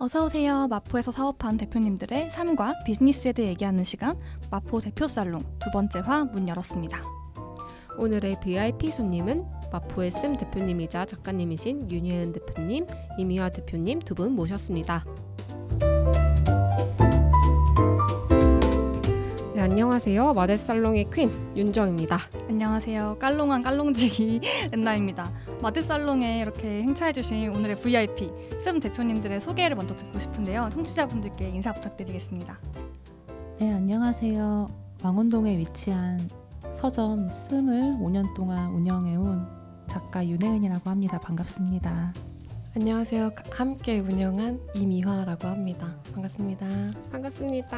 어서오세요. 마포에서 사업한 대표님들의 삶과 비즈니스에 대해 얘기하는 시간, 마포 대표살롱 두 번째 화 문 열었습니다. 오늘의 VIP 손님은 마포의 씀 대표님이자 작가님이신 윤예은 대표님, 이미화 대표님 두 분 모셨습니다. 네, 안녕하세요. 마대살롱의 퀸 윤정입니다. 안녕하세요. 깔롱한 깔롱지기 엔나입니다. 마드살롱에 이렇게 행차해주신 오늘의 VIP 씀 대표님들의 소개를 먼저 듣고 싶은데요. 청취자분들께 인사 부탁드리겠습니다. 네, 안녕하세요. 왕원동에 위치한 서점 씀을 5년 동안 운영해온 작가 윤혜은이라고 합니다. 반갑습니다. 안녕하세요. 함께 운영한 이미화라고 합니다. 반갑습니다. 반갑습니다.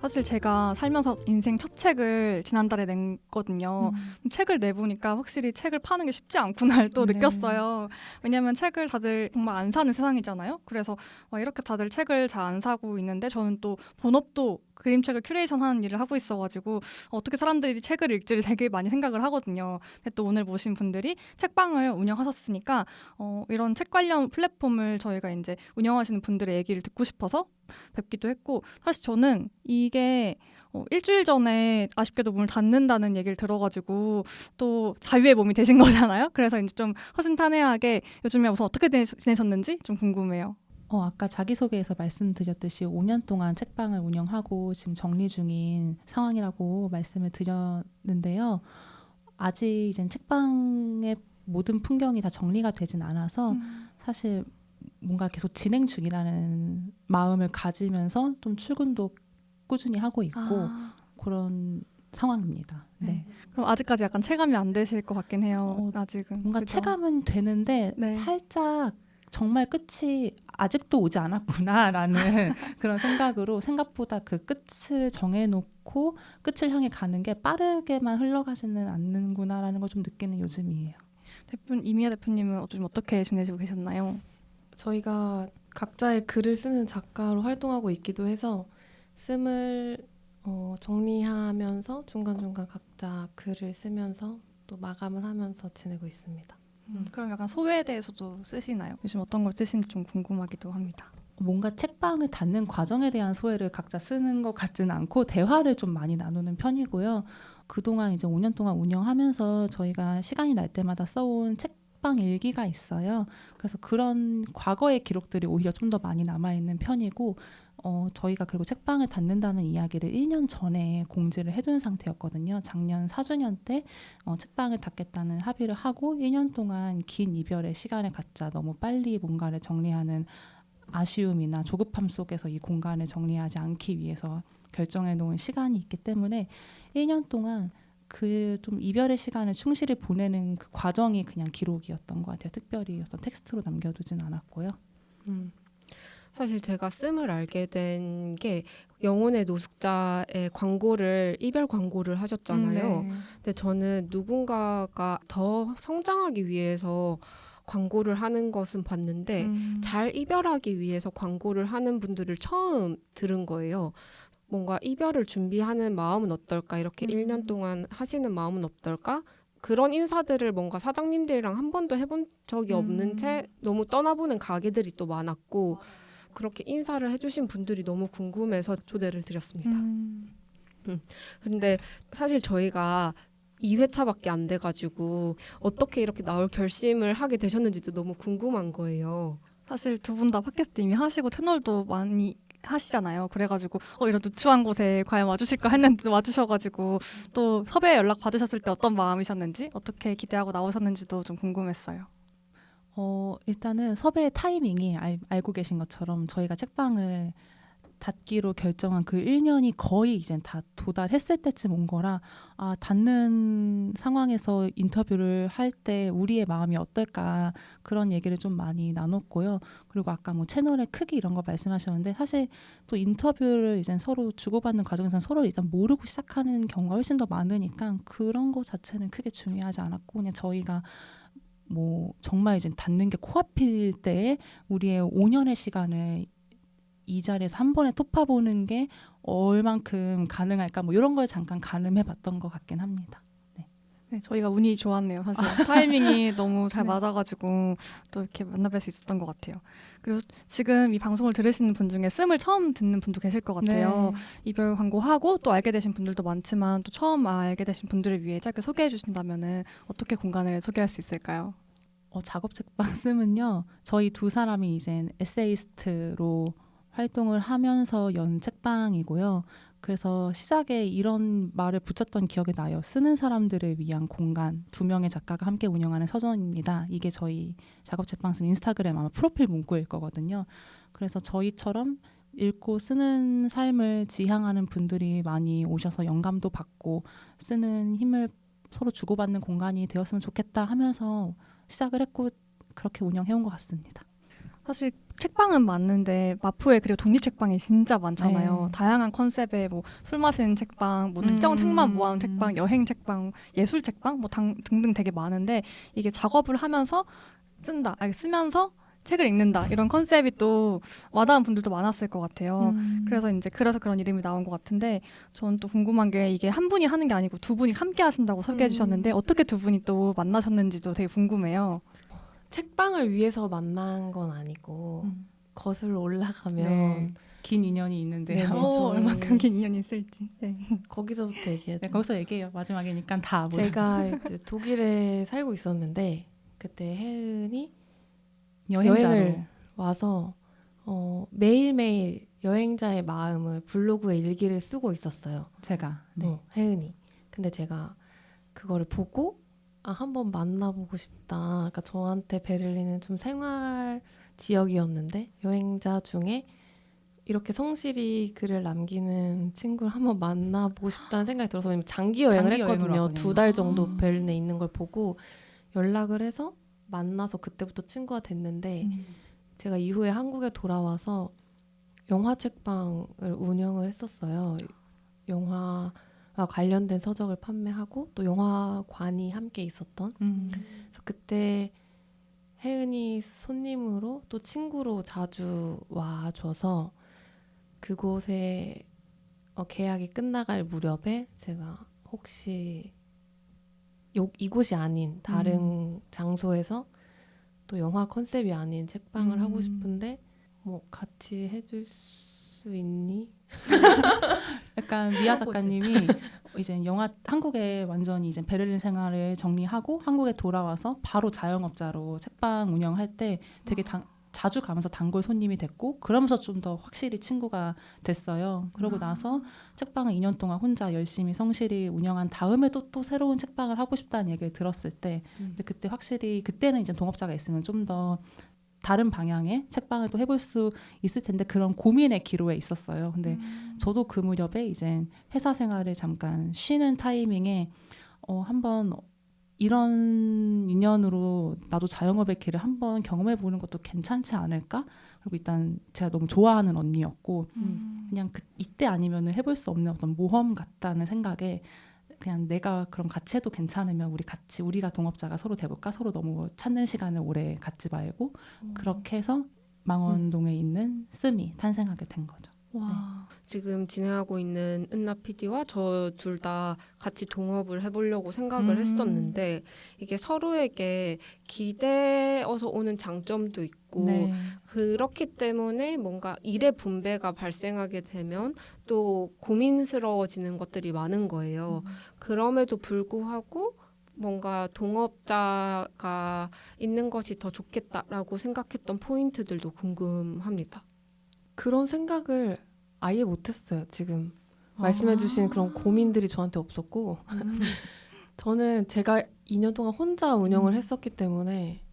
사실 제가 살면서 인생 첫 책을 지난달에 냈거든요. 책을 내보니까 확실히 책을 파는 게 쉽지 않구나를 또 네. 느꼈어요. 왜냐하면 책을 다들 정말 안 사는 세상이잖아요. 그래서 이렇게 다들 책을 잘 안 사고 있는데 저는 또 본업도 그림책을 큐레이션하는 일을 하고 있어가지고 어떻게 사람들이 책을 읽지를 되게 많이 생각을 하거든요. 근데 또 오늘 모신 분들이 책방을 운영하셨으니까 이런 책 관련 플랫폼을 저희가 이제 운영하시는 분들의 얘기를 듣고 싶어서 뵙기도 했고, 사실 저는 이게 일주일 전에 아쉽게도 문을 닫는다는 얘기를 들어가지고 또 자유의 몸이 되신 거잖아요. 그래서 이제 좀 허심탄회하게 요즘에 우선 어떻게 지내셨는지 좀 궁금해요. 아까 자기소개에서 말씀드렸듯이 5년 동안 책방을 운영하고 지금 정리 중인 상황이라고 말씀을 드렸는데요. 아직 이제 책방의 모든 풍경이 다 정리가 되진 않아서 사실 뭔가 계속 진행 중이라는 마음을 가지면서 좀 출근도 꾸준히 하고 있고 그런 상황입니다. 네. 그럼 아직까지 약간 체감이 안 되실 것 같긴 해요. 아직은. 뭔가 그죠? 체감은 되는데 네. 살짝 정말 끝이 아직도 오지 않았구나라는 그런 생각으로 생각보다 그 끝을 정해놓고 끝을 향해 가는 게 빠르게만 흘러가지는 않는구나라는 걸 좀 느끼는 요즘이에요. 이미아 대표님은 좀 어떻게 지내시고 계셨나요? 저희가 각자의 글을 쓰는 작가로 활동하고 있기도 해서 씀을 정리하면서 중간중간 각자 글을 쓰면서 또 마감을 하면서 지내고 있습니다. 그럼 약간 소외에 대해서도 쓰시나요? 요즘 어떤 걸 쓰시는지 좀 궁금하기도 합니다. 뭔가 책방을 닫는 과정에 대한 소회를 각자 쓰는 것 같지는 않고 대화를 좀 많이 나누는 편이고요. 그동안 이제 5년 동안 운영하면서 저희가 시간이 날 때마다 써온 책방 일기가 있어요. 그래서 그런 과거의 기록들이 오히려 좀 더 많이 남아있는 편이고 저희가 그리고 책방을 닫는다는 이야기를 1년 전에 공지를 해둔 상태였거든요. 작년 4주년 때 책방을 닫겠다는 합의를 하고 1년 동안 긴 이별의 시간을 갖자 너무 빨리 뭔가를 정리하는 아쉬움이나 조급함 속에서 이 공간을 정리하지 않기 위해서 결정해 놓은 시간이 있기 때문에 1년 동안 그 좀 이별의 시간을 충실히 보내는 그 과정이 그냥 기록이었던 것 같아요. 특별히 어떤 텍스트로 남겨두진 않았고요. 사실 제가 씀을 알게 된 게 영혼의 노숙자의 광고를 이별 광고를 하셨잖아요. 네. 근데 저는 누군가가 더 성장하기 위해서 광고를 하는 것은 봤는데 잘 이별하기 위해서 광고를 하는 분들을 처음 들은 거예요. 뭔가 이별을 준비하는 마음은 어떨까? 이렇게 1년 동안 하시는 마음은 어떨까? 그런 인사들을 뭔가 사장님들이랑 한 번도 해본 적이 없는 채 너무 떠나보는 가게들이 또 많았고 그렇게 인사를 해주신 분들이 너무 궁금해서 초대를 드렸습니다. 그런데 사실 저희가 2회차밖에 안 돼가지고 어떻게 이렇게 나올 결심을 하게 되셨는지도 너무 궁금한 거예요. 사실 두 분 다 팟캐스트 이미 하시고 채널도 많이 하시잖아요. 그래가지고 이런 누추한 곳에 과연 와주실까 했는데 와주셔가지고 또 섭외 연락 받으셨을 때 어떤 마음이셨는지, 어떻게 기대하고 나오셨는지도 좀 궁금했어요. 일단은 섭외 타이밍이 알고 계신 것처럼 저희가 책방을 닫기로 결정한 그 1년이 거의 이제 다 도달했을 때쯤 온 거라 닫는 상황에서 인터뷰를 할 때 우리의 마음이 어떨까 그런 얘기를 좀 많이 나눴고요. 그리고 아까 뭐 채널의 크기 이런 거 말씀하셨는데 사실 또 인터뷰를 이제 서로 주고받는 과정에서는 서로 일단 모르고 시작하는 경우가 훨씬 더 많으니까 그런 거 자체는 크게 중요하지 않았고 그냥 저희가 뭐 정말 이제 닫는 게 코앞일 때 우리의 5년의 시간을 이 자리에서 한 번에 톱파보는 게 얼만큼 가능할까 뭐 이런 걸 잠깐 가늠해봤던 것 같긴 합니다. 네, 저희가 운이 좋았네요. 사실 타이밍이 너무 잘 네. 맞아가지고 또 이렇게 만나뵐 수 있었던 것 같아요. 그리고 지금 이 방송을 들으시는 분 중에 씀을 처음 듣는 분도 계실 것 같아요. 네. 이별 광고하고 또 알게 되신 분들도 많지만 또 처음 알게 되신 분들을 위해 짧게 소개해 주신다면은 어떻게 공간을 소개할 수 있을까요? 작업 책방 씀은요. 저희 두 사람이 이제 에세이스트로 활동을 하면서 연 책방이고요. 그래서 시작에 이런 말을 붙였던 기억이 나요. 쓰는 사람들을 위한 공간, 2명의 작가가 함께 운영하는 서점입니다. 이게 저희 작업 책방 씀 인스타그램 아마 프로필 문구일 거거든요. 그래서 저희처럼 읽고 쓰는 삶을 지향하는 분들이 많이 오셔서 영감도 받고 쓰는 힘을 서로 주고받는 공간이 되었으면 좋겠다 하면서 시작을 했고 그렇게 운영해온 것 같습니다. 사실 책방은 맞는데 마포에 그리고 독립 책방이 진짜 많잖아요. 네. 다양한 컨셉의 뭐 술 마시는 책방, 뭐 특정 책만 모아놓은 책방, 여행 책방, 예술 책방 뭐 등등 되게 많은데 이게 작업을 하면서 쓰면서 책을 읽는다 이런 컨셉이 또 와닿은 분들도 많았을 것 같아요. 그래서 그런 이름이 나온 것 같은데 저는 또 궁금한 게 이게 한 분이 하는 게 아니고 두 분이 함께 하신다고 소개해 주셨는데 어떻게 두 분이 또 만나셨는지도 되게 궁금해요. 책방을 위해서 만난 건 아니고 거슬러 올라가면 네. 긴 인연이 있는데요. 네네. 얼마큼 긴 인연이 있을지. 네. 거기서부터 얘기해야 네, 돼요. 거기서 얘기해요. 마지막이니까 다. 제가 이제 독일에 살고 있었는데 그때 혜은이 여행자로. 여행을 와서 매일매일 여행자의 마음을 블로그에 일기를 쓰고 있었어요. 제가. 네. 혜은이. 근데 제가 그거를 보고 한번 만나보고 싶다. 그러니까 저한테 베를린은 좀 생활 지역이었는데 여행자 중에 이렇게 성실히 글을 남기는 친구를 한번 만나보고 싶다는 생각이 들어서 왜냐면 장기 여행을 장기 여행으로 했거든요. 왔군요. 2달 정도 베를린에 있는 걸 보고 연락을 해서 만나서 그때부터 친구가 됐는데 제가 이후에 한국에 돌아와서 영화 책방을 운영을 했었어요. 영화와 관련된 서적을 판매하고 또 영화관이 함께 있었던 그래서 그때 혜은이 손님으로 또 친구로 자주 와줘서 그곳에 계약이 끝나갈 무렵에 제가 혹시 이곳이 아닌 다른 장소에서 또 영화 컨셉이 아닌 책방을 하고 싶은데 뭐 같이 해줄 수 있니? 약간 미아 작가님이 이제 한국에 완전히 이제 베를린 생활을 정리하고 한국에 돌아와서 바로 자영업자로 책방 운영할 때 되게 자주 가면서 단골 손님이 됐고 그러면서 좀 더 확실히 친구가 됐어요. 그러고 나서 책방을 2년 동안 혼자 열심히 성실히 운영한 다음에도 또 새로운 책방을 하고 싶다는 얘기를 들었을 때 근데 그때 확실히 그때는 이제 동업자가 있으면 좀 더 다른 방향의 책방을 또 해볼 수 있을 텐데 그런 고민의 기로에 있었어요. 근데 저도 그 무렵에 이제 회사 생활을 잠깐 쉬는 타이밍에 한번 이런 인연으로 나도 자영업의 길을 한번 경험해보는 것도 괜찮지 않을까? 그리고 일단 제가 너무 좋아하는 언니였고 그냥 이때 아니면 해볼 수 없는 어떤 모험 같다는 생각에 그냥 내가 그럼 같이 해도 괜찮으면 우리가 동업자가 서로 돼볼까? 서로 너무 찾는 시간을 오래 갖지 말고 그렇게 해서 망원동에 있는 씀이 탄생하게 된 거죠. 와. 지금 진행하고 있는 은나 PD와 저 둘 다 같이 동업을 해보려고 생각을 했었는데 이게 서로에게 기대어서 오는 장점도 있고 네. 그렇기 때문에 뭔가 일의 분배가 발생하게 되면 또 고민스러워지는 것들이 많은 거예요. 그럼에도 불구하고 뭔가 동업자가 있는 것이 더 좋겠다라고 생각했던 포인트들도 궁금합니다. 그런 생각을 아예 못했어요. 지금 말씀해주신 그런 고민들이 저한테 없었고 저는 제가 2년 동안 혼자 운영을 했었기 때문에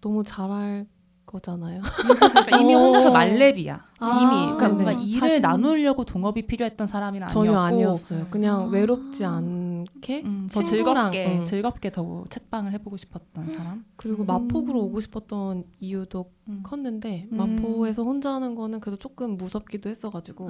너무 잘할 거잖아요. 그러니까 이미 혼자서 말렙이야. 이미 그러니까 네네. 뭔가 일을 나누려고 동업이 필요했던 사람이 아니었고 전혀 아니었어요. 그냥 외롭지 않게 더 친구랑, 즐겁게 더 책방을 해보고 싶었던 사람. 그리고 마포구로 오고 싶었던 이유도 컸는데 마포에서 혼자 하는 거는 그래도 조금 무섭기도 했어가지고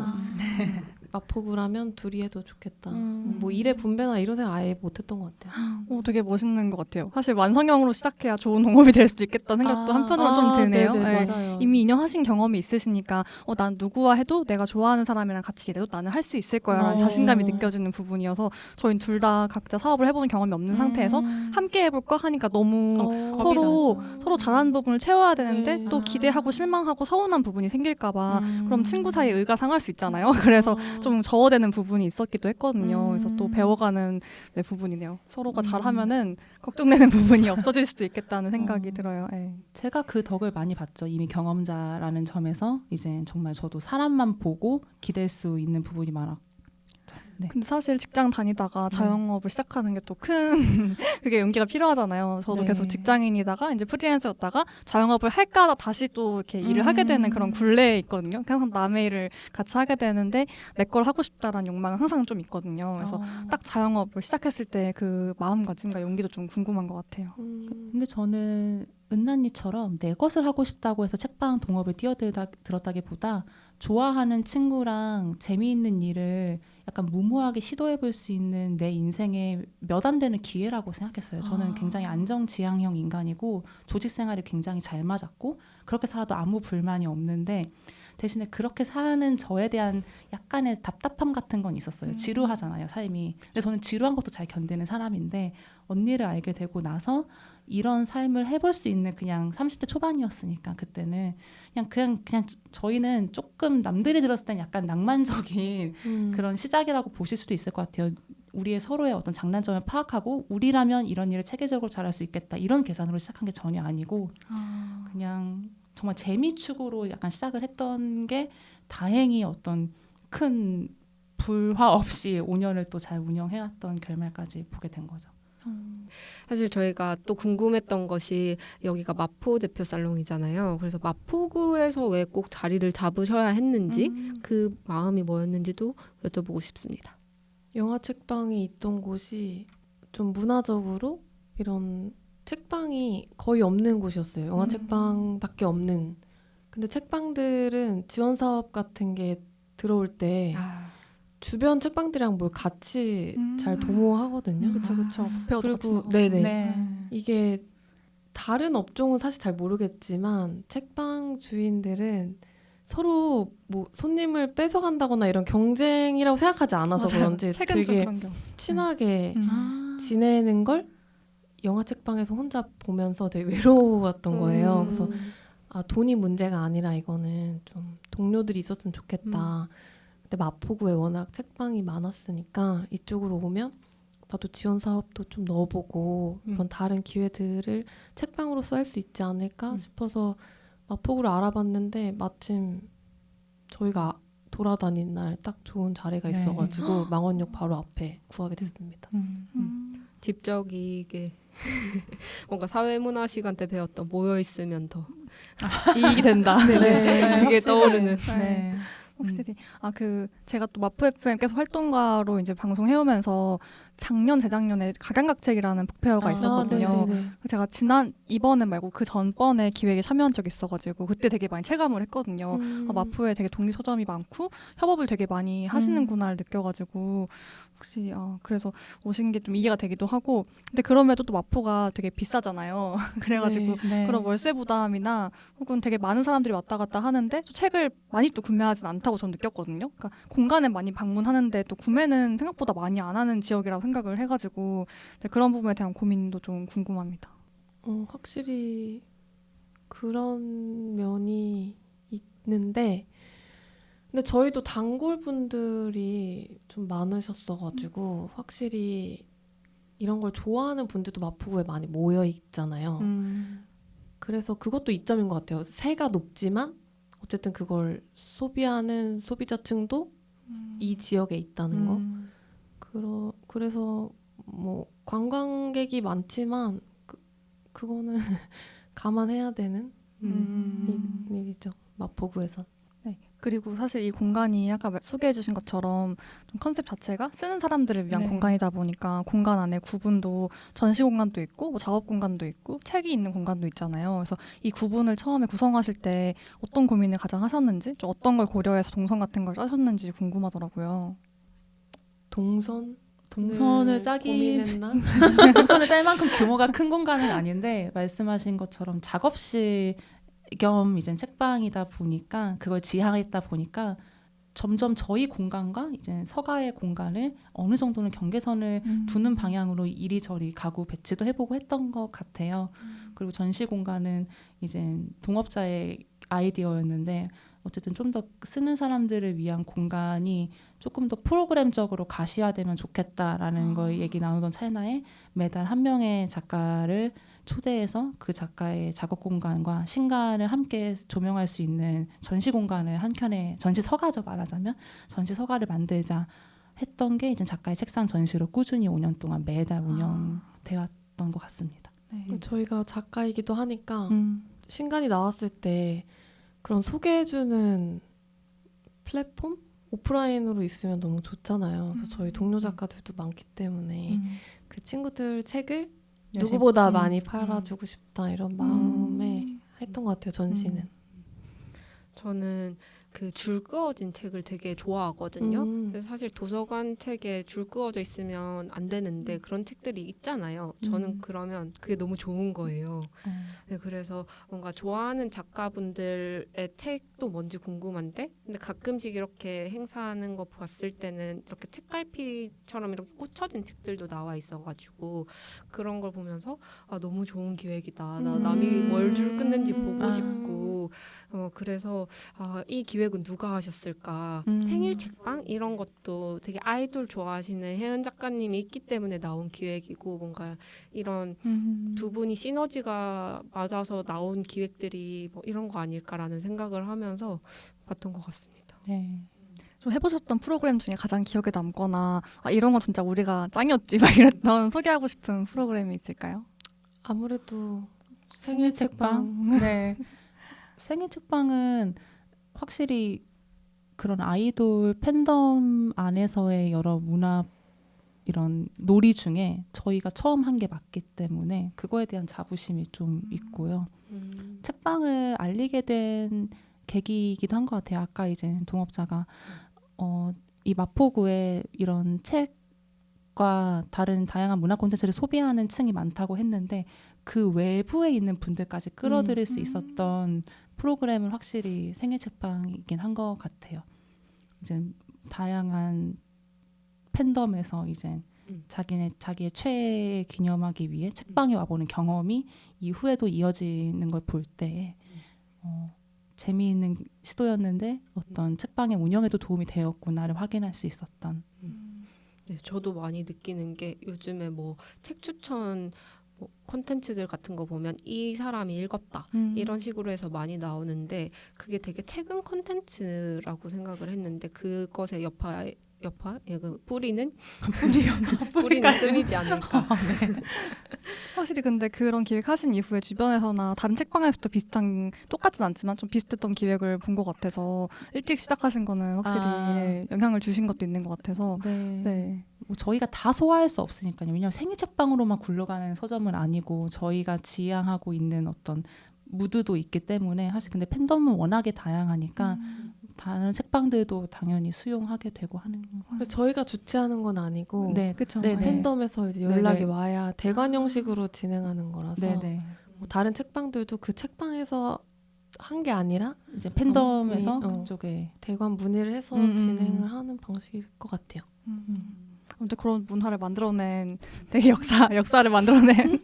마포구라면 둘이 해도 좋겠다. 뭐 일의 분배나 이런 생각 아예 못했던 것 같아요. 되게 멋있는 것 같아요. 사실 완성형으로 시작해야 좋은 동업이 될 수도 있겠다는 생각도 한편으로 좀 드네요. 네네, 네. 맞아요. 이미 2년 하신 경험이 있으시니까 난 누구와 해도 내가 좋아하는 사람이랑 같이 일해도 나는 할 수 있을 거야라는 자신감이 느껴지는 부분이어서 저희는 둘 다 각자 사업을 해본 경험이 없는 상태에서 함께 해볼까 하니까 너무 서로 잘하는 부분을 채워야 되는데 또 기대하고 실망하고 서운한 부분이 생길까봐 그럼 친구 사이에 의가 상할 수 있잖아요. 그래서 좀 저어되는 부분이 있었기도 했거든요. 그래서 또 배워가는 부분이네요. 서로가 잘하면은 걱정되는 부분이 없어질 수도 있겠다는 생각이 들어요. 네. 제가 그 덕을 많이 봤죠. 이미 경험자라는 점에서 이제 정말 저도 사람만 보고 기댈 수 있는 부분이 많았고. 네. 근데 사실 직장 다니다가 자영업을 시작하는 게 또 큰 그게 용기가 필요하잖아요. 저도 네. 계속 직장인이다가 이제 프리랜서였다가 자영업을 할까 하다 다시 또 이렇게 일을 하게 되는 그런 굴레에 있거든요. 항상 남의 일을 같이 하게 되는데 내 걸 하고 싶다라는 욕망은 항상 좀 있거든요. 그래서 딱 자영업을 시작했을 때 그 마음가짐과 용기도 좀 궁금한 것 같아요. 근데 저는 은나니처럼 내 것을 하고 싶다고 해서 책방 동업을 뛰어들었다기보다 좋아하는 친구랑 재미있는 일을 약간 무모하게 시도해볼 수 있는 내 인생의 몇 안 되는 기회라고 생각했어요. 저는 굉장히 안정지향형 인간이고 조직 생활이 굉장히 잘 맞았고 그렇게 살아도 아무 불만이 없는데 대신에 그렇게 사는 저에 대한 약간의 답답함 같은 건 있었어요. 지루하잖아요, 삶이. 근데 저는 지루한 것도 잘 견디는 사람인데 언니를 알게 되고 나서 이런 삶을 해볼 수 있는 그냥 30대 초반이었으니까 그때는 그냥 저희는 조금 남들이 들었을 땐 약간 낭만적인 그런 시작이라고 보실 수도 있을 것 같아요. 우리의 서로의 어떤 장단점을 파악하고 우리라면 이런 일을 체계적으로 잘할 수 있겠다 이런 계산으로 시작한 게 전혀 아니고 그냥 정말 재미 축으로 약간 시작을 했던 게 다행히 어떤 큰 불화 없이 5년을 또 잘 운영해왔던 결말까지 보게 된 거죠. 사실 저희가 또 궁금했던 것이 여기가 마포 대표 살롱이잖아요. 그래서 마포구에서 왜 꼭 자리를 잡으셔야 했는지 그 마음이 뭐였는지도 여쭤보고 싶습니다. 영화 책방이 있던 곳이 좀 문화적으로 이런 책방이 거의 없는 곳이었어요. 영화 책방밖에 없는. 근데 책방들은 지원 사업 같은 게 들어올 때 주변 책방들이랑 뭘 같이 잘 도모하거든요. 그렇죠. 그리고 네네. 이게 다른 업종은 사실 잘 모르겠지만 책방 주인들은 서로 뭐 손님을 뺏어간다거나 이런 경쟁이라고 생각하지 않아서 그런지 책은 좀 되게 그런 게 친하게 지내는 걸 영화 책방에서 혼자 보면서 되게 외로웠던 거예요. 그래서 돈이 문제가 아니라 이거는 좀 동료들이 있었으면 좋겠다. 근데 마포구에 워낙 책방이 많았으니까 이쪽으로 오면 나도 지원 사업도 좀 넣어보고 이런 다른 기회들을 책방으로서 할 수 있지 않을까 싶어서 마포구를 알아봤는데 마침 저희가 돌아다닌 날 딱 좋은 자리가 있어가지고 망원역 바로 앞에 구하게 됐습니다. 집적이게 뭔가 사회문화 시간 때 배웠던 모여 있으면 더 이익이 된다. 그게 확실히. 떠오르는. 네. 확실히 제가 또 마포 FM 계속 활동가로 이제 방송해오면서 작년 재작년에 각양각책이라는 북페어가 있었거든요. 제가 이번에 말고 그 전번에 기획에 참여한 적이 있어가지고 그때 되게 많이 체감을 했거든요. 마포에 되게 독립 서점이 많고 협업을 되게 많이 하시는구나를 느껴가지고 혹시 그래서 오신 게 좀 이해가 되기도 하고 근데 그럼에도 또 마포가 되게 비싸잖아요. 그래가지고 그런 월세 부담이나 혹은 되게 많은 사람들이 왔다 갔다 하는데 또 책을 많이 또 구매하진 않다고 저는 느꼈거든요. 그러니까 공간에 많이 방문하는데 또 구매는 생각보다 많이 안 하는 지역이라고 생각을 해가지고 이제 그런 부분에 대한 고민도 좀 궁금합니다. 확실히 그런 면이 있는데 근데 저희도 단골분들이 좀 많으셨어가지고 확실히 이런 걸 좋아하는 분들도 마포구에 많이 모여 있잖아요. 그래서 그것도 이점인 것 같아요. 세가 높지만 어쨌든 그걸 소비하는 소비자층도 이 지역에 있다는 거. 그래서 뭐 관광객이 많지만 그거는 감안해야 되는 일이죠. 마포구에선. 네. 그리고 사실 이 공간이 아까 소개해 주신 것처럼 좀 컨셉 자체가 쓰는 사람들을 위한 공간이다 보니까 공간 안에 구분도 전시 공간도 있고 뭐 작업 공간도 있고 책이 있는 공간도 있잖아요. 그래서 이 구분을 처음에 구성하실 때 어떤 고민을 가장 하셨는지 좀 어떤 걸 고려해서 동선 같은 걸 짜셨는지 궁금하더라고요. 동선을 짜기 고민했나? 동선을 짤 만큼 규모가 큰 공간은 아닌데 말씀하신 것처럼 작업실에 겸 이제 책방이다 보니까 그걸 지향했다 보니까 점점 저희 공간과 이제 서가의 공간을 어느 정도는 경계선을 두는 방향으로 이리저리 가구 배치도 해보고 했던 것 같아요. 그리고 전시 공간은 이제 동업자의 아이디어였는데 어쨌든 좀 더 쓰는 사람들을 위한 공간이 조금 더 프로그램적으로 가시화되면 좋겠다라는 거 얘기 나누던 찰나에 매달 한 명의 작가를 초대해서 그 작가의 작업 공간과 신간을 함께 조명할 수 있는 전시 공간을 한 켠에 전시 서가죠 말하자면 전시 서가를 만들자 했던 게 이제 작가의 책상 전시로 꾸준히 5년 동안 매달 운영되었던 것 같습니다. 네. 저희가 작가이기도 하니까 신간이 나왔을 때 그런 소개해주는 플랫폼? 오프라인으로 있으면 너무 좋잖아요. 그래서 저희 동료 작가들도 많기 때문에 그 친구들 책을 누구보다 많이 팔아주고 싶다 이런 마음에 했던 것 같아요. 전시는. 저는 그 줄 그어진 책을 되게 좋아하거든요. 그래서 사실 도서관 책에 줄 그어져 있으면 안 되는데 그런 책들이 있잖아요. 저는 그러면 그게 너무 좋은 거예요. 네, 그래서 뭔가 좋아하는 작가분들의 책도 뭔지 궁금한데 근데 가끔씩 이렇게 행사하는 거 봤을 때는 이렇게 책갈피처럼 이렇게 꽂혀진 책들도 나와 있어가지고 그런 걸 보면서 아, 너무 좋은 기획이다. 나 남이 뭘 줄 끊는지 보고 싶고 그래서 이 기획은 누가 하셨을까? 생일 책방 이런 것도 되게 아이돌 좋아하시는 혜은 작가님이 있기 때문에 나온 기획이고 뭔가 이런 두 분이 시너지가 맞아서 나온 기획들이 뭐 이런 거 아닐까라는 생각을 하면서 봤던 것 같습니다. 네. 좀 해보셨던 프로그램 중에 가장 기억에 남거나 이런 건 진짜 우리가 짱이었지 막 이랬던 소개하고 싶은 프로그램이 있을까요? 아무래도 생일 책방. 네. 생일 책방은 확실히 그런 아이돌 팬덤 안에서의 여러 문화 이런 놀이 중에 저희가 처음 한 게 맞기 때문에 그거에 대한 자부심이 좀 있고요. 책방을 알리게 된 계기이기도 한 것 같아요. 아까 이제 동업자가 이 마포구에 이런 책과 다른 다양한 문화 콘텐츠를 소비하는 층이 많다고 했는데 그 외부에 있는 분들까지 끌어들일 수 있었던 프로그램은 확실히 생일 책방이긴 한 것 같아요. 이제 다양한 팬덤에서 이제 자기의 최애 기념하기 위해 책방에 와보는 경험이 이후에도 이어지는 걸 볼 때 재미있는 시도였는데 어떤 책방의 운영에도 도움이 되었구나를 확인할 수 있었던. 네, 저도 많이 느끼는 게 요즘에 뭐 책 추천 뭐 콘텐츠들 같은 거 보면 이 사람이 읽었다 이런 식으로 해서 많이 나오는데 그게 되게 최근 콘텐츠라고 생각을 했는데 그것의 그 뿌리는 씀이지 않을까. 확실히 근데 그런 기획하신 이후에 주변에서나 다른 책방에서도 비슷한 똑같진 않지만 좀 비슷했던 기획을 본 것 같아서 일찍 시작하신 거는 확실히 영향을 주신 것도 있는 것 같아서 네. 뭐 저희가 다 소화할 수 없으니까요. 왜냐하면 생일 책방으로만 굴러가는 서점은 아니고 저희가 지향하고 있는 어떤 무드도 있기 때문에 사실 근데 팬덤은 워낙에 다양하니까 다른 책방들도 당연히 수용하게 되고 하는 것 같아요. 저희가 주최하는 건 아니고 네, 그쵸. 네, 팬덤에서 이제 연락이 네네. 와야 대관 형식으로 진행하는 거라서 네네. 뭐 다른 책방들도 그 책방에서 한 게 아니라 이제 팬덤에서 어. 그쪽에 대관 문의를 해서 진행을 하는 방식일 것 같아요. 아무튼 그런 문화를 만들어낸 되게 역사를 만들어낸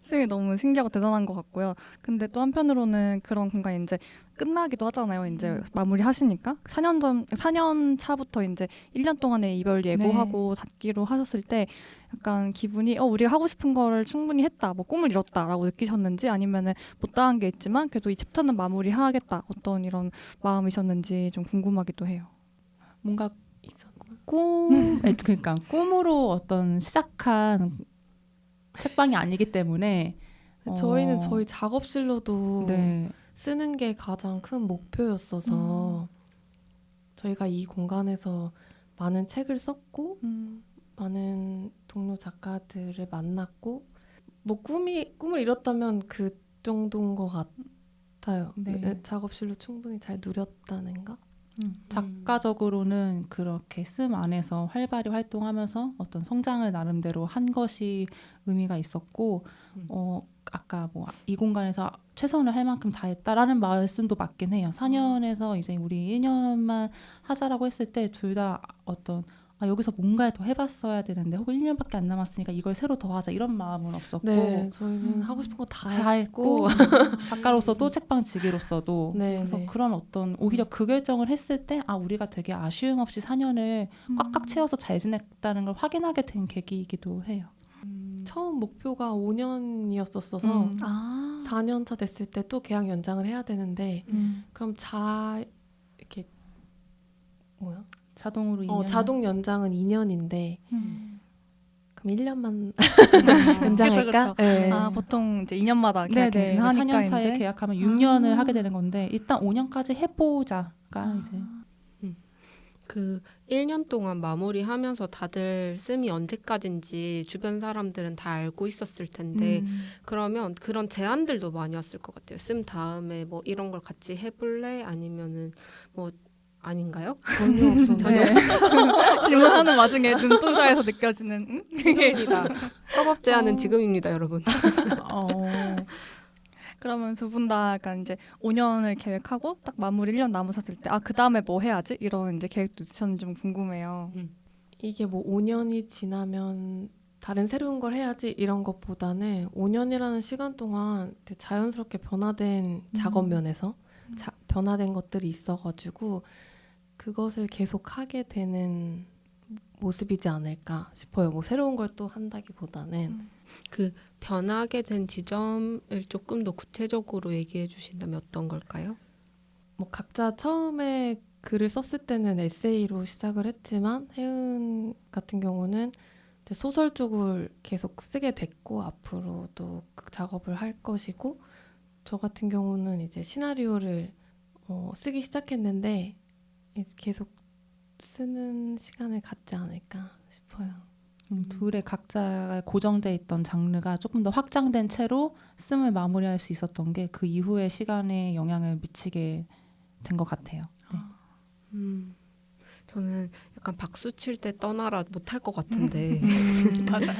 쌤이 너무 신기하고 대단한 것 같고요. 근데 또 한편으로는 그런 공간이 이제 끝나기도 하잖아요. 이제 마무리 하시니까 4년 차부터 이제 1년 동안의 이별 예고하고 닫기로 하셨을 때 약간 기분이 우리가 하고 싶은 거를 충분히 했다, 뭐 꿈을 이뤘다라고 느끼셨는지 아니면은 못다한 게 있지만 그래도 이 챕터는 마무리해야겠다 어떤 이런 마음이셨는지 좀 궁금하기도 해요. 뭔가 그러니까 꿈으로 어떤 시작한 책방이 아니기 때문에 저희는 저희 작업실로도 네. 쓰는 게 가장 큰 목표였어서 저희가 이 공간에서 많은 책을 썼고 많은 동료 작가들을 만났고 뭐 꿈을 이뤘다면 그 정도인 것 같아요. 네. 작업실로 충분히 잘 누렸다는가? 작가적으로는 그렇게 씀 안에서 활발히 활동하면서 어떤 성장을 나름대로 한 것이 의미가 있었고 아까 뭐 이 공간에서 최선을 할 만큼 다 했다라는 말씀도 맞긴 해요. 4년에서 이제 우리 1년만 하자라고 했을 때 둘 다 어떤 여기서 뭔가 더 해봤어야 되는데 혹은 1년밖에 안 남았으니까 이걸 새로 더 하자 이런 마음은 없었고 네, 저희는 하고 싶은 거 다 다 했고 작가로서도 책방지기로서도 네, 그래서 네. 그런 어떤 오히려 그 결정을 했을 때 우리가 되게 아쉬움 없이 4년을 꽉꽉 채워서 잘 지냈다는 걸 확인하게 된 계기이기도 해요. 처음 목표가 5년이었었어서 4년 차 됐을 때 또 계약 연장을 해야 되는데 그럼 이렇게 뭐야? 자동으로 2년. 자동 연장은 2년인데 그럼 1년만 그쵸, 연장할까? 그쵸. 네. 보통 이제 2년마다 계약 네네. 갱신하니까 4년 차에 이제 계약하면 6년을 하게 되는 건데 일단 5년까지 해보자가 이제 그 1년 동안 마무리하면서 다들 씀이 언제까지인지 주변 사람들은 다 알고 있었을 텐데 그러면 그런 제안들도 많이 왔을 것 같아요. 씀 다음에 뭐 이런 걸 같이 해볼래? 아니면은 뭐 아닌가요? 전혀 없었는데 네. 질문하는 와중에 눈동자에서 느껴지는 지금입니다. 협업 제안은 지금입니다, 여러분. 그러면 두 분 다 약간 이제 5년을 계획하고 딱 마무리 1년 남으셨을 때 그 다음에 뭐 해야지? 이런 이제 계획도 있으셨는지 좀 궁금해요. 이게 뭐 5년이 지나면 다른 새로운 걸 해야지 이런 것보다는 5년이라는 시간 동안 되게 자연스럽게 변화된 작업 면에서 변화된 것들이 있어가지고 그것을 계속 하게 되는 모습이지 않을까 싶어요. 뭐 새로운 걸 또 한다기보다는 그 변하게 된 지점을 조금 더 구체적으로 얘기해 주신다면 어떤 걸까요? 뭐 각자 처음에 글을 썼을 때는 에세이로 시작을 했지만 혜은 같은 경우는 이제 소설 쪽을 계속 쓰게 됐고 앞으로도 그 작업을 할 것이고 저 같은 경우는 이제 시나리오를 쓰기 시작했는데 이제 계속 쓰는 시간을 갖지 않을까 싶어요. 둘의 각자가 고정돼 있던 장르가 조금 더 확장된 채로 씀을 마무리할 수 있었던 게 그 이후의 시간에 영향을 미치게 된 것 같아요. 네. 저는 약간 박수 칠 때 떠나라 못할 것 같은데 맞아요.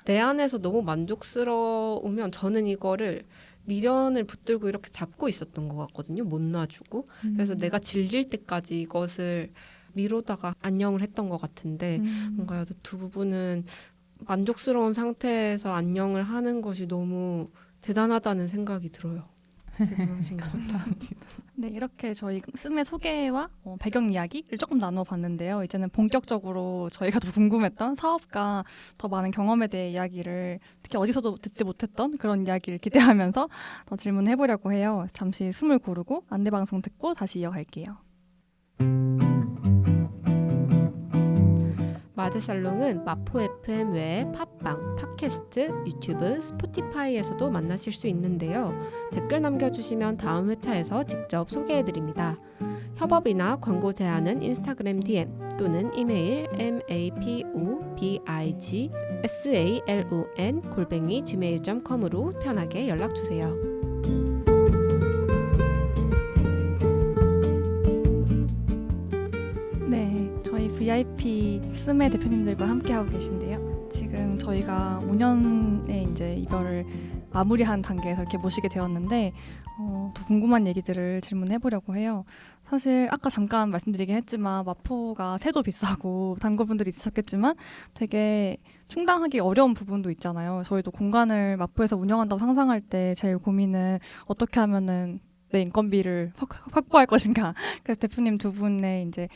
내 안에서 너무 만족스러우면 저는 이거를 미련을 붙들고 이렇게 잡고 있었던 것 같거든요. 못 놔주고. 그래서 내가 질릴 때까지 이것을 미루다가 안녕을 했던 것 같은데 뭔가 두 부분은 만족스러운 상태에서 안녕을 하는 것이 너무 대단하다는 생각이 들어요. 대단하신 것 같아요. 감사합니다. 네, 이렇게 저희 씀의 소개와 배경 이야기를 조금 나눠봤는데요. 이제는 본격적으로 저희가 더 궁금했던 사업과 더 많은 경험에 대해 이야기를 특히 어디서도 듣지 못했던 그런 이야기를 기대하면서 더 질문해보려고 해요. 잠시 숨을 고르고 안내방송 듣고 다시 이어갈게요. 마드살롱은 마포 FM 외에 팟빵, 팟캐스트, 유튜브, 스포티파이에서도 만나실 수 있는데요. 댓글 남겨주시면 다음 회차에서 직접 소개해드립니다. 협업이나 광고 제안은 인스타그램 DM 또는 이메일 mapobigsalon@gmail.com으로 편하게 연락주세요. 네, 저희 VIP 씀의 대표님들과 함께하고 계신데요. 지금 저희가 5년의 이제 이별을 마무리한 단계에서 이렇게 모시게 되었는데 더 궁금한 얘기들을 질문해보려고 해요. 사실 아까 잠깐 말씀드리긴 했지만 마포가 새도 비싸고 단골분들이 있으셨겠지만 되게 충당하기 어려운 부분도 있잖아요. 저희도 공간을 마포에서 운영한다고 상상할 때 제일 고민은 어떻게 하면은 내 인건비를 확보할 것인가. 그래서 대표님 두 분의 이제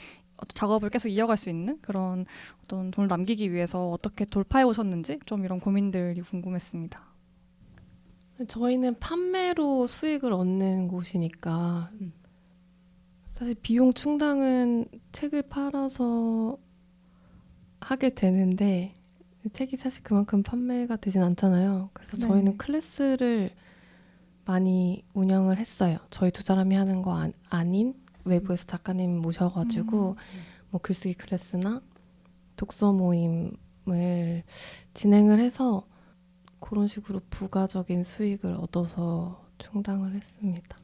작업을 계속 이어갈 수 있는 그런 어떤 돈을 남기기 위해서 어떻게 돌파해 오셨는지 좀 이런 고민들이 궁금했습니다. 저희는 판매로 수익을 얻는 곳이니까 사실 비용 충당은 책을 팔아서 하게 되는데 책이 사실 그만큼 판매가 되진 않잖아요. 그래서 네. 저희는 클래스를 많이 운영을 했어요. 저희 두 사람이 하는 거 아닌 외부에서 작가님 모셔가지고 뭐 글쓰기 클래스나 독서 모임을 진행을 해서 그런 식으로 부가적인 수익을 얻어서 충당을 했습니다.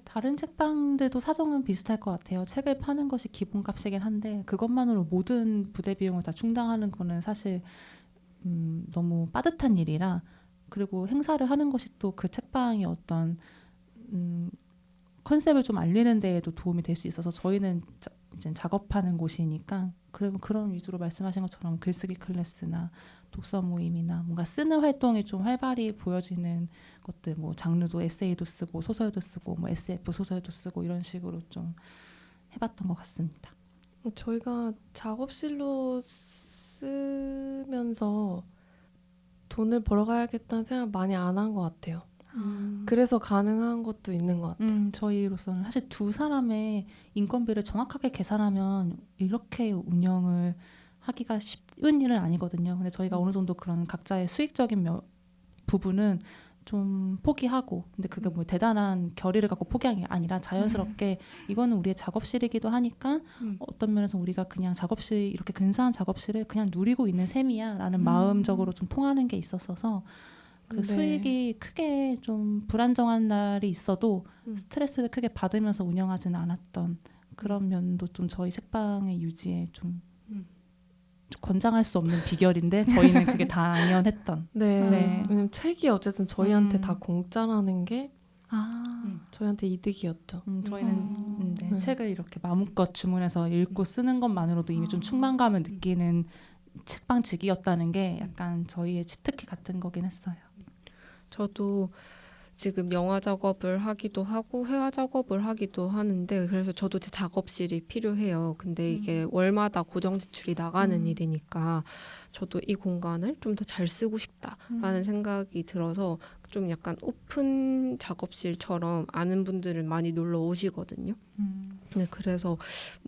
다른 책방들도 사정은 비슷할 것 같아요. 책을 파는 것이 기본값이긴 한데 그것만으로 모든 부대 비용을 다 충당하는 거는 사실 너무 빠듯한 일이라, 그리고 행사를 하는 것이 또 그 책방이 어떤 컨셉을 좀 알리는 데에도 도움이 될 수 있어서 저희는 이제 작업하는 곳이니까 그리고 그런 위주로 말씀하신 것처럼 글쓰기 클래스나 독서 모임이나 뭔가 쓰는 활동이 좀 활발히 보여지는 것들, 뭐 장르도 에세이도 쓰고 소설도 쓰고 뭐 SF 소설도 쓰고 이런 식으로 좀 해봤던 것 같습니다. 저희가 작업실로 쓰면서 돈을 벌어가야겠다는 생각 많이 안 한 것 같아요. 그래서 가능한 것도 있는 것 같아요. 저희로서는 사실 두 사람의 인건비를 정확하게 계산하면 이렇게 운영을 하기가 쉬운 일은 아니거든요. 근데 저희가 어느 정도 그런 각자의 수익적인 부분은 좀 포기하고, 근데 그게 뭐 대단한 결의를 갖고 포기한 게 아니라 자연스럽게 이거는 우리의 작업실이기도 하니까 어떤 면에서 우리가 그냥 작업실, 이렇게 근사한 작업실을 그냥 누리고 있는 셈이야 라는 마음적으로 좀 통하는 게 있었어서 그 네. 수익이 크게 좀 불안정한 날이 있어도 스트레스를 크게 받으면서 운영하지는 않았던 그런 면도 좀 저희 책방의 유지에 좀 권장할 수 없는 비결인데 저희는 그게 당연했던. 네. 네. 왜냐면 책이 어쨌든 저희한테 다 공짜라는 게 아, 저희한테 이득이었죠. 저희는 네, 네. 책을 이렇게 마음껏 주문해서 읽고 쓰는 것만으로도 이미 좀 충만감을 느끼는 책방직이었다는 게 약간 저희의 치트키 같은 거긴 했어요. 저도 지금 영화 작업을 하기도 하고 회화 작업을 하기도 하는데, 그래서 저도 제 작업실이 필요해요. 근데 이게 월마다 고정 지출이 나가는 일이니까 저도 이 공간을 좀 더 잘 쓰고 싶다라는 생각이 들어서 좀 약간 오픈 작업실처럼 아는 분들은 많이 놀러 오시거든요. 네, 그래서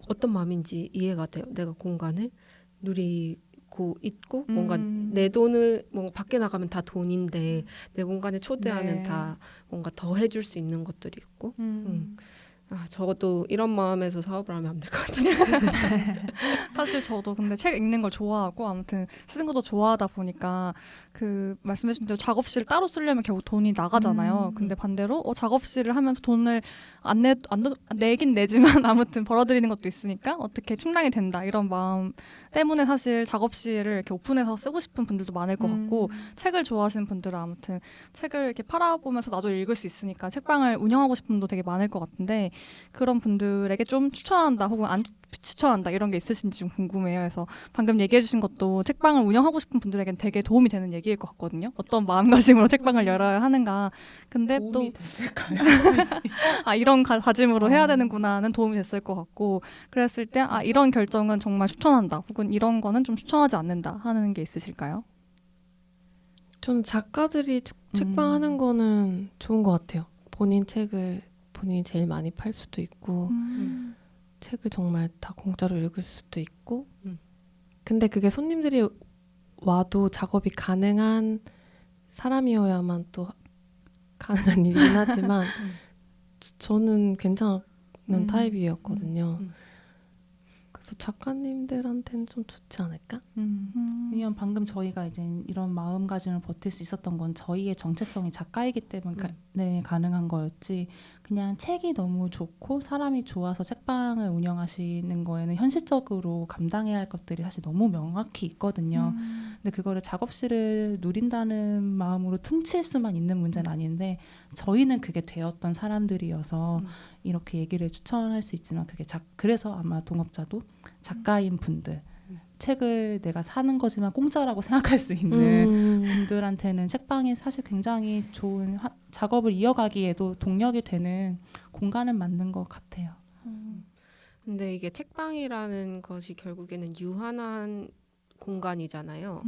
어떤 마음인지 이해가 돼요. 내가 공간을 누리고 있고 뭔가 내 돈을 뭔가 밖에 나가면 다 돈인데 내 공간에 초대하면 네. 다 뭔가 더 해줄 수 있는 것들이 있고 아, 저도 이런 마음에서 사업을 하면 안 될 것 같은데. 사실 저도 근데 책 읽는 걸 좋아하고 아무튼 쓰는 것도 좋아하다 보니까 그 말씀해주신 대로 작업실을 따로 쓰려면 결국 돈이 나가잖아요. 근데 반대로 작업실을 하면서 돈을 내긴 내지만 아무튼 벌어들이는 것도 있으니까 어떻게 충당이 된다 이런 마음 때문에 사실 작업실을 이렇게 오픈해서 쓰고 싶은 분들도 많을 것 같고, 책을 좋아하시는 분들은 아무튼 책을 이렇게 팔아보면서 나도 읽을 수 있으니까 책방을 운영하고 싶은 분도 되게 많을 것 같은데, 그런 분들에게 좀 추천한다 혹은 안 추천한다 이런 게 있으신지 좀 궁금해요. 그래서 방금 얘기해주신 것도 책방을 운영하고 싶은 분들에게는 되게 도움이 되는 얘기일 것 같거든요. 어떤 마음가짐으로 책방을 열어야 하는가. 근데 도움이 됐을까요? 이런 가짐으로 해야 되는구나는 도움이 됐을 것 같고, 그랬을 때 이런 결정은 정말 추천한다 혹은 이런 거는 좀 추천하지 않는다 하는 게 있으실까요? 저는 작가들이 책방 하는 거는 좋은 것 같아요. 본인 책을 본인이 제일 많이 팔 수도 있고 책을 정말 다 공짜로 읽을 수도 있고 근데 그게 손님들이 와도 작업이 가능한 사람이어야만 또 가능한 일이긴 하지만 저는 괜찮은 타입이었거든요. 그래서 작가님들한테는 좀 좋지 않을까? 왜냐면 방금 저희가 이제 이런 마음가짐을 버틸 수 있었던 건 저희의 정체성이 작가이기 때문에 가능한 거였지, 그냥 책이 너무 좋고 사람이 좋아서 책방을 운영하시는 거에는 현실적으로 감당해야 할 것들이 사실 너무 명확히 있거든요. 근데 그거를 작업실을 누린다는 마음으로 퉁칠 수만 있는 문제는 아닌데 저희는 그게 되었던 사람들이어서 이렇게 얘기를 추천할 수 있지만 그게 그래서 아마 동업자도 작가인 분들, 책을 내가 사는 거지만 공짜라고 생각할 수 있는 분들한테는 책방이 사실 굉장히 좋은 작업을 이어가기에도 동력이 되는 공간은 맞는 것 같아요. 근데 이게 책방이라는 것이 결국에는 유한한 공간이잖아요.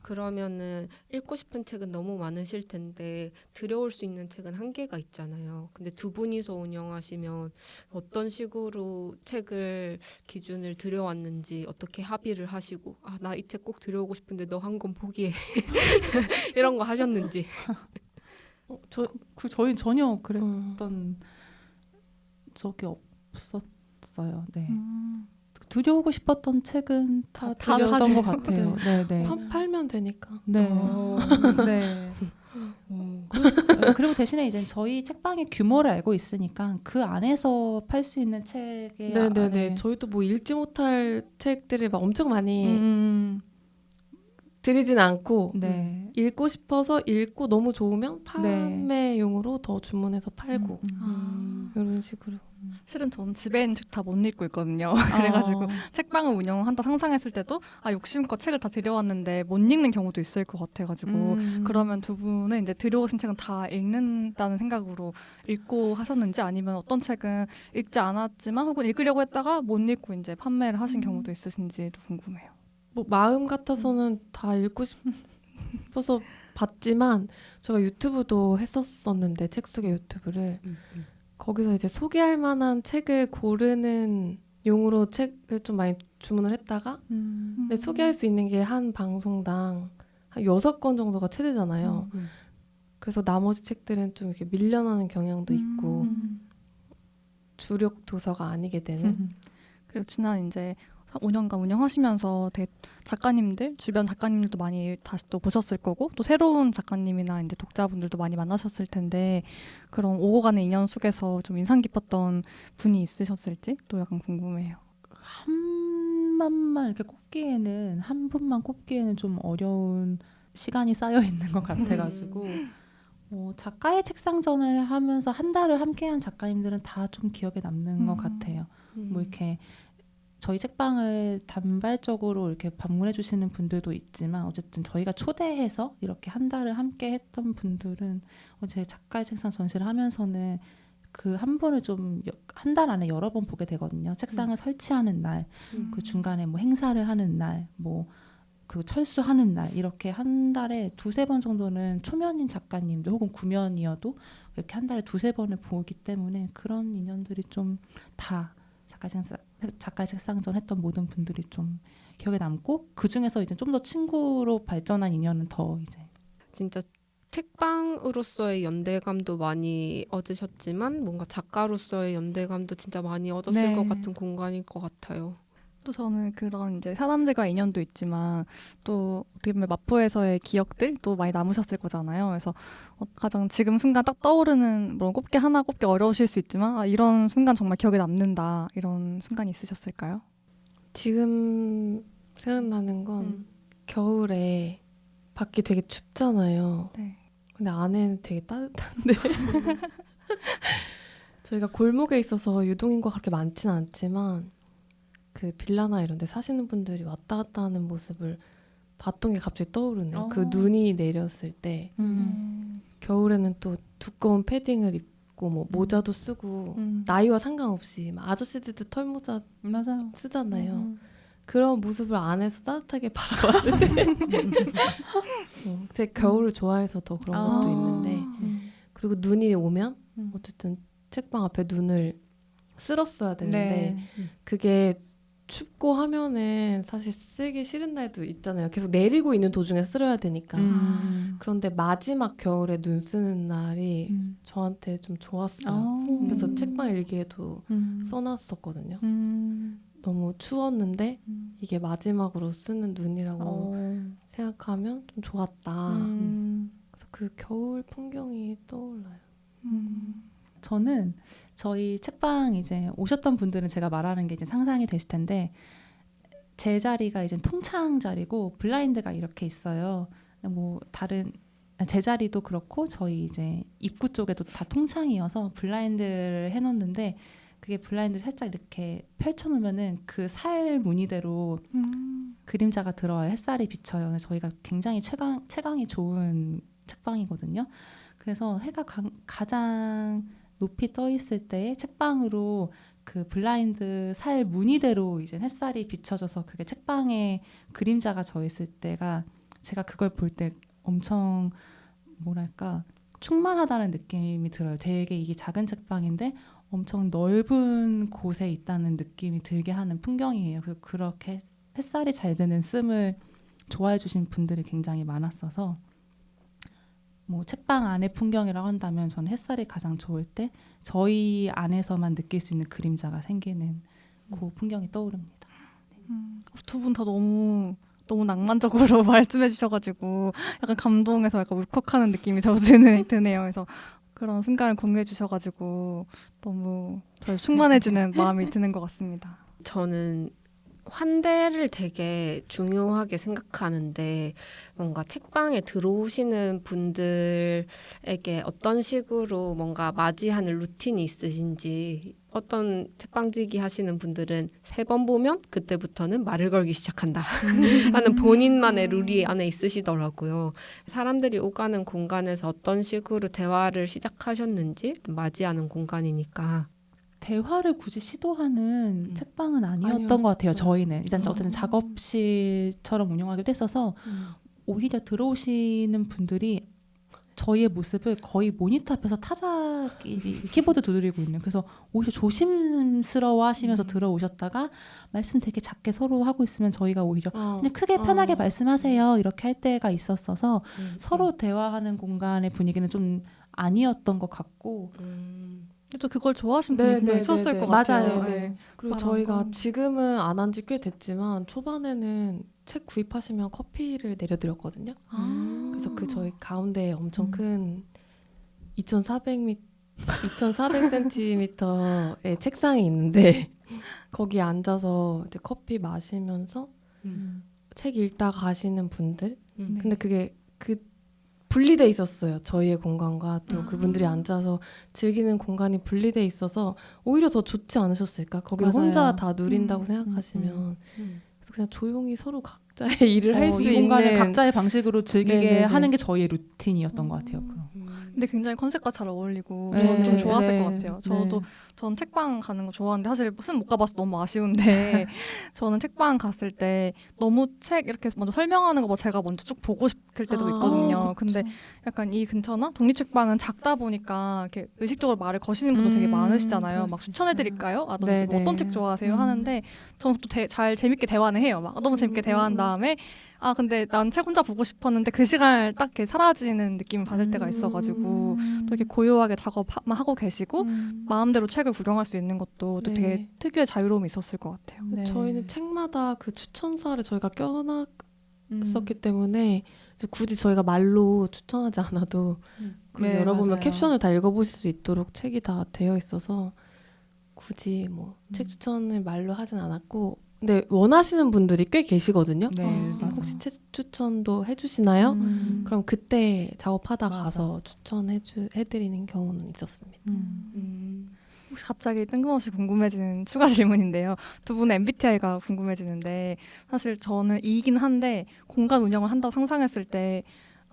그러면은 읽고 싶은 책은 너무 많으실 텐데 들여올 수 있는 책은 한계가 있잖아요. 근데 두 분이서 운영하시면 어떤 식으로 책을 기준을 들여왔는지 어떻게 합의를 하시고 나 이 책 꼭 들여오고 싶은데 너 한 권 포기해 이런 거 하셨는지. 저희 전혀 그랬던 적이 없었어요. 네. 들여오고 싶었던 책은 다 들였던 것 같아요. 네, 네. 팔면 되니까. 네. 네. 그리고 대신에 이제 저희 책방의 규모를 알고 있으니까 그 안에서 팔 수 있는 책의 네네네. 안에 저희도 뭐 읽지 못할 책들을 막 엄청 많이 음, 드리진 않고 네. 읽고 싶어서 읽고 너무 좋으면 네. 판매용으로 더 주문해서 팔고 이런 식으로. 실은 저는 집에 있는 책 다 못 읽고 있거든요. 그래가지고 책방을 운영한다 상상했을 때도 욕심껏 책을 다 들여왔는데 못 읽는 경우도 있을 것 같아가지고 그러면 두 분은 이제 들여오신 책은 다 읽는다는 생각으로 읽고 하셨는지 아니면 어떤 책은 읽지 않았지만 혹은 읽으려고 했다가 못 읽고 이제 판매를 하신 경우도 있으신지도 궁금해요. 뭐 마음 같아서는 다 읽고 싶어서 봤지만 제가 유튜브도 했었었는데 책 소개 유튜브를 거기서 이제 소개할 만한 책을 고르는 용으로 책을 좀 많이 주문을 했다가 근데 소개할 수 있는 게 한 방송당 한 6권 정도가 최대잖아요. 그래서 나머지 책들은 좀 이렇게 밀려나는 경향도 있고 주력 도서가 아니게 되는 그리고 지난 이제 5년간 운영하시면서 되게 작가님들, 주변 작가님들도 많이 다시 또 보셨을 거고 또 새로운 작가님이나 이제 독자분들도 많이 만나셨을 텐데 그런 오고 가는 인연 속에서 좀 인상 깊었던 분이 있으셨을지 또 약간 궁금해요. 한 번만 이렇게 꼽기에는 한 분만 꼽기에는 좀 어려운 시간이 쌓여 있는 것 같아가지고 작가의 책상전을 하면서 한 달을 함께한 작가님들은 다 좀 기억에 남는 것 같아요. 뭐 이렇게 저희 책방을 단발적으로 이렇게 방문해 주시는 분들도 있지만 어쨌든 저희가 초대해서 이렇게 한 달을 함께 했던 분들은 제 작가의 책상 전시를 하면서는 그 한 분을 좀 한 달 안에 여러 번 보게 되거든요. 책상을 설치하는 날, 그 중간에 뭐 행사를 하는 날, 뭐 그 철수하는 날 이렇게 한 달에 2-3번 정도는 초면인 작가님들 혹은 구면이어도 이렇게 한 달에 2-3번을 보기 때문에 그런 인연들이 좀 다 작가의 책상전 했던 모든 분들이 좀 기억에 남고 그 중에서 이제 좀 더 친구로 발전한 인연은 더 이제 진짜 책방으로서의 연대감도 많이 얻으셨지만 뭔가 작가로서의 연대감도 진짜 많이 얻었을 네. 것 같은 공간일 것 같아요. 또 저는 그런 이제 사람들과 인연도 있지만 또 어떻게 보면 마포에서의 기억들도 많이 남으셨을 거잖아요. 그래서 가장 지금 순간 딱 떠오르는 뭐 꼽기 어려우실 수 있지만 이런 순간 정말 기억에 남는다 이런 순간이 있으셨을까요? 지금 생각나는 건 겨울에 밖이 되게 춥잖아요. 네. 근데 안에는 되게 따뜻한데 저희가 골목에 있어서 유동인구가 그렇게 많지는 않지만 그 빌라나 이런 데 사시는 분들이 왔다 갔다 하는 모습을 봤던 게 갑자기 떠오르네요. 그 눈이 내렸을 때 겨울에는 또 두꺼운 패딩을 입고 뭐 모자도 쓰고 나이와 상관없이 막 아저씨들도 털모자 맞아요. 쓰잖아요. 그런 모습을 안에서 따뜻하게 바라봤을 때 제가 겨울을 좋아해서 더 그런 것도 있는데 그리고 눈이 오면 어쨌든 책방 앞에 눈을 쓸었어야 되는데 그게 춥고 하면은 사실 쓰기 싫은 날도 있잖아요. 계속 내리고 있는 도중에 쓸어야 되니까. 그런데 마지막 겨울에 눈 쓰는 날이 저한테 좀 좋았어요. 그래서 책방 일기에도 써놨었거든요. 너무 추웠는데 이게 마지막으로 쓰는 눈이라고 생각하면 좀 좋았다. 그래서 그 겨울 풍경이 떠올라요. 저는 저희 책방 이제 오셨던 분들은 제가 말하는 게 이제 상상이 되실 텐데 제 자리가 이제 통창 자리고 블라인드가 이렇게 있어요. 뭐 다른 제 자리도 그렇고 저희 이제 입구 쪽에도 다 통창이어서 블라인드를 해놓는데 그게 블라인드를 살짝 이렇게 펼쳐놓으면은 그 살 무늬대로 그림자가 들어와요. 햇살이 비쳐요. 그래서 저희가 굉장히 채광이 좋은 책방이거든요. 그래서 해가 가장 높이 떠 있을 때 책방으로 그 블라인드 살 무늬대로 이제 햇살이 비춰져서 그게 책방에 그림자가 져 있을 때가 제가 그걸 볼 때 엄청 뭐랄까 충만하다는 느낌이 들어요. 되게 이게 작은 책방인데 엄청 넓은 곳에 있다는 느낌이 들게 하는 풍경이에요. 그래서 그렇게 햇살이 잘 드는 씀을 좋아해 주신 분들이 굉장히 많았어서 뭐 책방 안의 풍경이라고 한다면 저는 햇살이 가장 좋을 때 저희 안에서만 느낄 수 있는 그림자가 생기는 그 풍경이 떠오릅니다. 두 분 다 너무 너무 낭만적으로 말씀해 주셔가지고 약간 감동해서 약간 울컥하는 느낌이 저도 드네요. 그래서 그런 순간을 공유해 주셔가지고 너무 더 충만해지는 마음이 드는 것 같습니다. 저는 환대를 되게 중요하게 생각하는데 뭔가 책방에 들어오시는 분들에게 어떤 식으로 뭔가 맞이하는 루틴이 있으신지 어떤 책방지기 하시는 분들은 3번 보면 그때부터는 말을 걸기 시작한다 하는 본인만의 룰이 안에 있으시더라고요. 사람들이 오가는 공간에서 어떤 식으로 대화를 시작하셨는지 맞이하는 공간이니까 대화를 굳이 시도하는 책방은 아니었던 아니요. 것 같아요. 저희는 일단 음. 어쨌든 작업실처럼 운영하기도 했어서 오히려 들어오시는 분들이 저희의 모습을 거의 모니터 앞에서 타자 키보드 두드리고 있는, 그래서 오히려 조심스러워 하시면서 들어오셨다가 말씀 되게 작게 서로 하고 있으면 저희가 오히려 그냥 크게 편하게 말씀하세요 이렇게 할 때가 있었어서 서로 대화하는 공간의 분위기는 좀 아니었던 것 같고. 또 그걸 좋아하시는 분이 분명 있었을 것 같아요. 맞아요. 네. 그리고 말한 저희가 건. 지금은 안 한 지 꽤 됐지만 초반에는 책 구입하시면 커피를 내려드렸거든요. 그래서 그 저희 가운데 엄청 큰 2,400cm의 책상이 있는데 거기 앉아서 이제 커피 마시면서 책 읽다 가시는 분들. 근데 그게 분리돼 있었어요. 저희의 공간과 또 그분들이 앉아서 즐기는 공간이 분리돼 있어서 오히려 더 좋지 않으셨을까? 거기를 맞아요. 혼자 다 누린다고 생각하시면 그래서 그냥 조용히 서로 각자의 일을 할 수 이 있는 공간을 각자의 방식으로 즐기게 네네네. 하는 게 저희의 루틴이었던 것 같아요. 그럼. 근데 굉장히 컨셉과 잘 어울리고 네, 저는 좀 좋았을 네, 것 같아요. 저도 네. 전 책방 가는 거 좋아하는데 사실 무슨 못 가봐서 너무 아쉬운데 저는 책방 갔을 때 너무 책 이렇게 먼저 설명하는 거 제가 먼저 쭉 보고 싶을 때도 있거든요. 근데 약간 이 근처나 독립책방은 작다 보니까 이렇게 의식적으로 말을 거시는 분도 되게 많으시잖아요. 그럴 막 수 추천해드릴까요? 하든지 네, 뭐 어떤 네. 책 좋아하세요? 하는데 저는 또 잘 재밌게 대화는 해요. 막 너무 재밌게 대화한 다음에 아 근데 난 책 혼자 보고 싶었는데 그 시간을 딱 이렇게 사라지는 느낌을 받을 때가 있어가지고 또 이렇게 고요하게 작업만 하고 계시고 마음대로 책을 구경할 수 있는 것도 또 네. 되게 특유의 자유로움이 있었을 것 같아요. 네. 저희는 책마다 그 추천사를 저희가 껴놨었기 때문에 이제 굳이 저희가 말로 추천하지 않아도 그 네, 열어보면 맞아요. 캡션을 다 읽어보실 수 있도록 책이 다 되어 있어서 굳이 뭐 책 추천을 말로 하진 않았고, 근데 원하시는 분들이 꽤 계시거든요. 네, 맞아요. 혹시 책 추천도 해주시나요? 그럼 그때 작업하다 맞아. 가서 추천해드리는 경우는 있었습니다. 혹시 갑자기 뜬금없이 궁금해지는 추가 질문인데요. 두 분의 MBTI가 궁금해지는데 사실 저는 E이긴 한데 공간 운영을 한다고 상상했을 때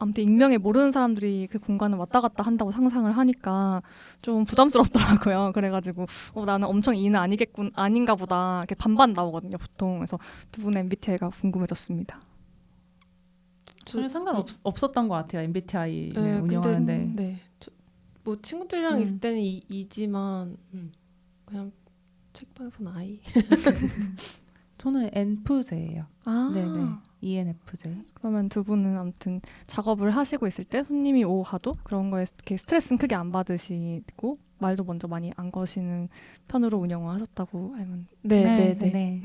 아무튼 익명에 모르는 사람들이 그 공간을 왔다 갔다 한다고 상상을 하니까 좀 부담스럽더라고요. 그래가지고 나는 엄청 E는 아닌가 보다 이렇게 반반 나오거든요, 보통. 그래서 두 분의 MBTI가 궁금해졌습니다. 전혀 상관없었던 것 같아요. MBTI 네, 운영하는데. 근데, 네. 뭐 친구들이랑 있을 때는 이지만 그냥 책방에서는 I. 저는 N프제예요. 아, 네네. ENFJ. 그러면 두 분은 아무튼 작업을 하시고 있을 때 손님이 오고 가도 그런 거에 이렇게 스트레스는 크게 안 받으시고 말도 먼저 많이 안 거시는 편으로 운영을 하셨다고 알면 네.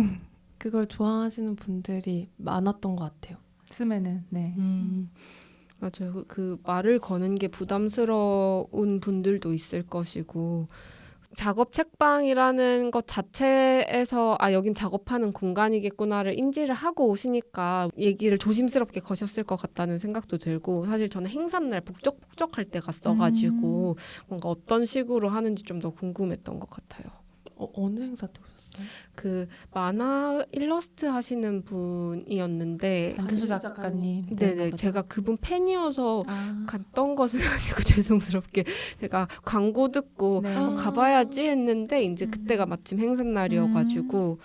그걸 좋아하시는 분들이 많았던 것 같아요. 쓰면은 네. 맞아요. 그 말을 거는 게 부담스러운 분들도 있을 것이고 작업 책방이라는 것 자체에서 여긴 작업하는 공간이겠구나를 인지를 하고 오시니까 얘기를 조심스럽게 거셨을 것 같다는 생각도 들고, 사실 저는 행사날 북적북적할 때 갔어가지고 뭔가 어떤 식으로 하는지 좀 더 궁금했던 것 같아요. 어느 행사 때 오셨어요? 그 만화 일러스트 하시는 분이었는데 안지수 작가님. 네네, 제가 그분 팬이어서 아. 갔던 것은 아니고 죄송스럽게 제가 광고 듣고 네. 가봐야지 했는데 이제 그때가 마침 행사날이어가지고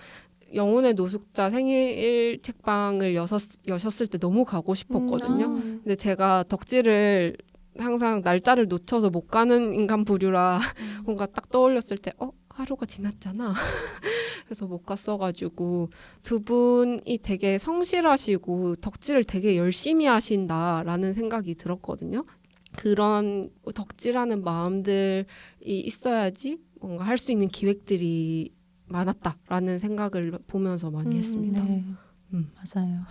영혼의 노숙자 생일 책방을 여셨을 때 너무 가고 싶었거든요. 근데 제가 덕질을 항상 날짜를 놓쳐서 못 가는 인간 부류라 뭔가 딱 떠올렸을 때 하루가 지났잖아. 그래서 못 갔어가지고 두 분이 되게 성실하시고 덕질을 되게 열심히 하신다라는 생각이 들었거든요. 그런 덕질하는 마음들이 있어야지 뭔가 할 수 있는 기획들이 많았다라는 생각을 보면서 많이 했습니다. 네. 맞아요.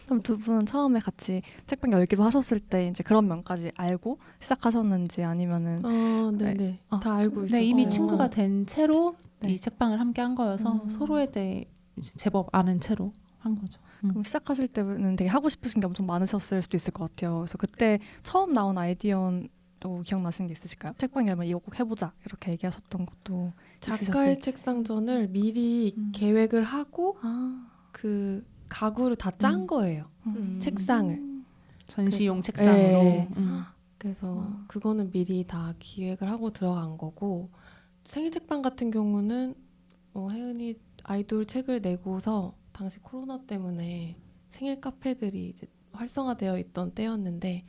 그럼 두 분은 처음에 같이 책방 열기로 하셨을 때 이제 그런 면까지 알고 시작하셨는지 아니면은 네네. 아, 다 알고 있어요. 네, 이미 친구가 된 채로 네. 이 책방을 함께 한 거여서 서로에 대해 이제 제법 아는 채로 한 거죠. 그럼 시작하실 때는 되게 하고 싶으신 게 엄청 많으셨을 수도 있을 것 같아요. 그래서 그때 처음 나온 아이디어도 기억나시는 게 있으실까요? 책방 열면 이거 꼭 해보자 이렇게 얘기하셨던 것도 작가의 있으셨을지. 책상전을 미리 계획을 하고 그 가구를 다 짠 거예요. 책상을. 전시용 그래서- 책상으로. 네. 그래서 그거는 미리 다 기획을 하고 들어간 거고 생일 책방 같은 경우는 혜은이 아이돌 책을 내고서 당시 코로나 때문에 생일 카페들이 이제 활성화되어 있던 때였는데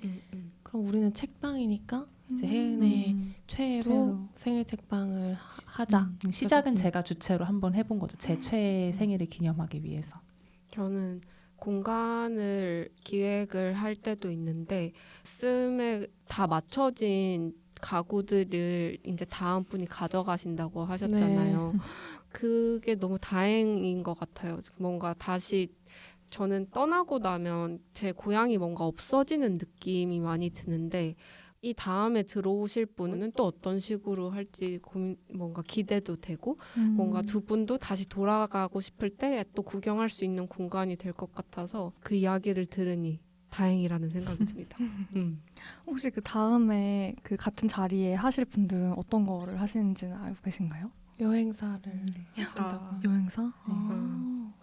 그럼 우리는 책방이니까 이제 혜은의 최애로 생일 책방을 하자. 시작은 그래서- 제가 주체로 한번 해본 거죠. 제 최애 생일을 기념하기 위해서. 저는 공간을 기획을 할 때도 있는데 씀에 다 맞춰진 가구들을 이제 다음 분이 가져가신다고 하셨잖아요. 그게 너무 다행인 것 같아요. 뭔가 다시 저는 떠나고 나면 제 고향이 뭔가 없어지는 느낌이 많이 드는데 이 다음에 들어오실 분은 또 어떤 식으로 할지 뭔가 기대도 되고 뭔가 두 분도 다시 돌아가고 싶을 때 또 구경할 수 있는 공간이 될 것 같아서 그 이야기를 들으니 다행이라는 생각이 듭니다. 혹시 그 다음에 그 같은 자리에 하실 분들은 어떤 거를 하시는지는 알고 계신가요? 여행사를 하신다고. 아, 여행사?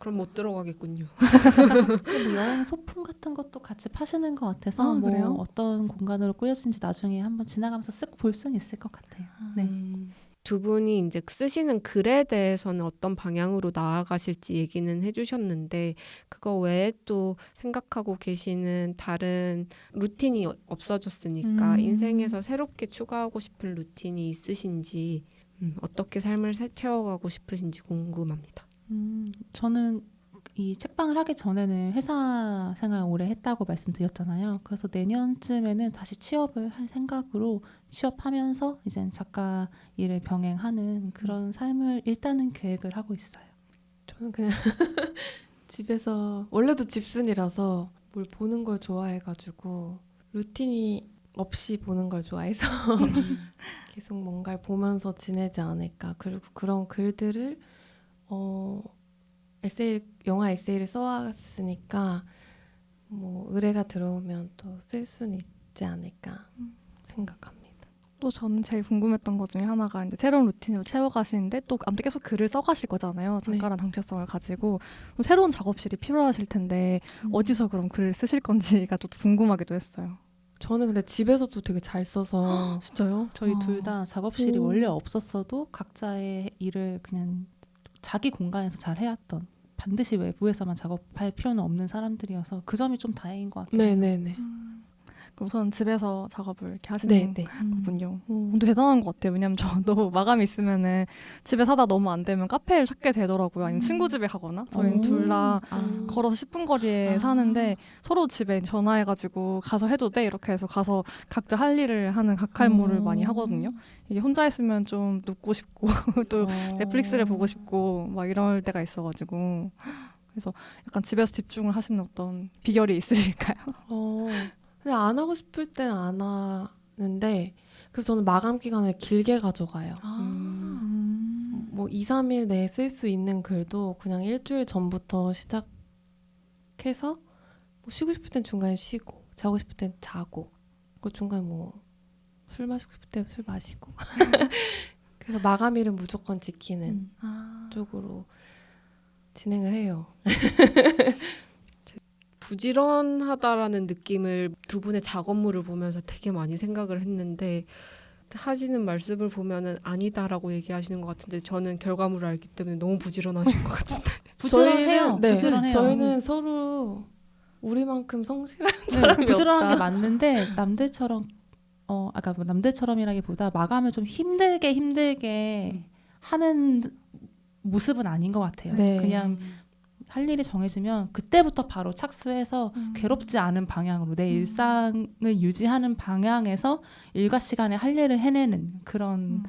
그럼 못 들어가겠군요. 뭐 여행 소품 같은 것도 같이 파시는 것 같아서 아, 뭐 그래요? 어떤 공간으로 꾸며진지 나중에 한번 지나가면서 쓱 볼 수는 있을 것 같아요. 네. 두 분이 이제 쓰시는 글에 대해서는 어떤 방향으로 나아가실지 얘기는 해주셨는데 그거 외에 또 생각하고 계시는 다른 루틴이 없어졌으니까 인생에서 새롭게 추가하고 싶은 루틴이 있으신지 어떻게 삶을 채워가고 싶으신지 궁금합니다. 저는 이 책방을 하기 전에는 회사 생활 오래 했다고 말씀드렸잖아요. 그래서 내년쯤에는 다시 취업을 할 생각으로 취업하면서 이제 작가 일을 병행하는 그런 삶을 일단은 계획을 하고 있어요. 저는 그냥 집에서 원래도 집순이라서 뭘 보는 걸 좋아해가지고 루틴이 없이 보는 걸 좋아해서 계속 뭔가를 보면서 지내지 않을까. 그리고 그런 글들을 영화 에세이를 써왔으니까 뭐 의뢰가 들어오면 또 쓸 수는 있지 않을까 생각합니다. 또 저는 제일 궁금했던 것 중에 하나가 이제 새로운 루틴으로 채워가시는데 또 아무튼 계속 글을 써가실 거잖아요. 작가란 정체성을 가지고 또 새로운 작업실이 필요하실 텐데 어디서 그럼 글을 쓰실 건지가 또 궁금하기도 했어요. 저는 근데 집에서도 되게 잘 써서 진짜요? 저희 둘 다 작업실이 오. 원래 없었어도 각자의 일을 그냥 자기 공간에서 잘 해왔던 반드시 외부에서만 작업할 필요는 없는 사람들이어서 그 점이 좀 다행인 것 같아요. 네네네. 그럼 우선 집에서 작업을 이렇게 하시는 네네. 거군요. 근데 대단한 것 같아요. 왜냐면 저도 마감이 있으면은 집에 사다 너무 안 되면 카페를 찾게 되더라고요. 아니면 친구 집에 가거나. 저희는 둘 다 걸어서 10분 거리에 사는데 서로 집에 전화해가지고 가서 해도 돼? 이렇게 해서 가서 각자 할 일을 하는 각할모를 많이 하거든요. 이게 혼자 있으면 좀 눕고 싶고 또 넷플릭스를 보고 싶고 막 이럴 때가 있어가지고 그래서 약간 집에서 집중을 하시는 어떤 비결이 있으실까요? 근데 안 하고 싶을 땐 안 하는데 그래서 저는 마감 기간을 길게 가져가요. 뭐 2, 3일 내에 쓸 수 있는 글도 그냥 일주일 전부터 시작해서 뭐 쉬고 싶을 땐 중간에 쉬고 자고 싶을 땐 자고 그리고 중간에 뭐 술 마시고 싶을 때 술 마시고 그래서 마감일은 무조건 지키는 쪽으로 진행을 해요. 부지런하다라는 느낌을 두 분의 작업물을 보면서 되게 많이 생각을 했는데 하시는 말씀을 보면은 아니다라고 얘기하시는 것 같은데 저는 결과물을 알기 때문에 너무 부지런하신 것 같은데 부지런해요. 네, 부지런해요. 저희는 서로 우리만큼 성실한 네, 사람이 부지런한 없다. 게 맞는데 남들처럼 아까 뭐 남들처럼이라기보다 마감을 좀 힘들게 하는 모습은 아닌 것 같아요. 네. 그냥 할 일이 정해지면 그때부터 바로 착수해서 괴롭지 않은 방향으로 내 일상을 유지하는 방향에서 일과 시간에 할 일을 해내는 그런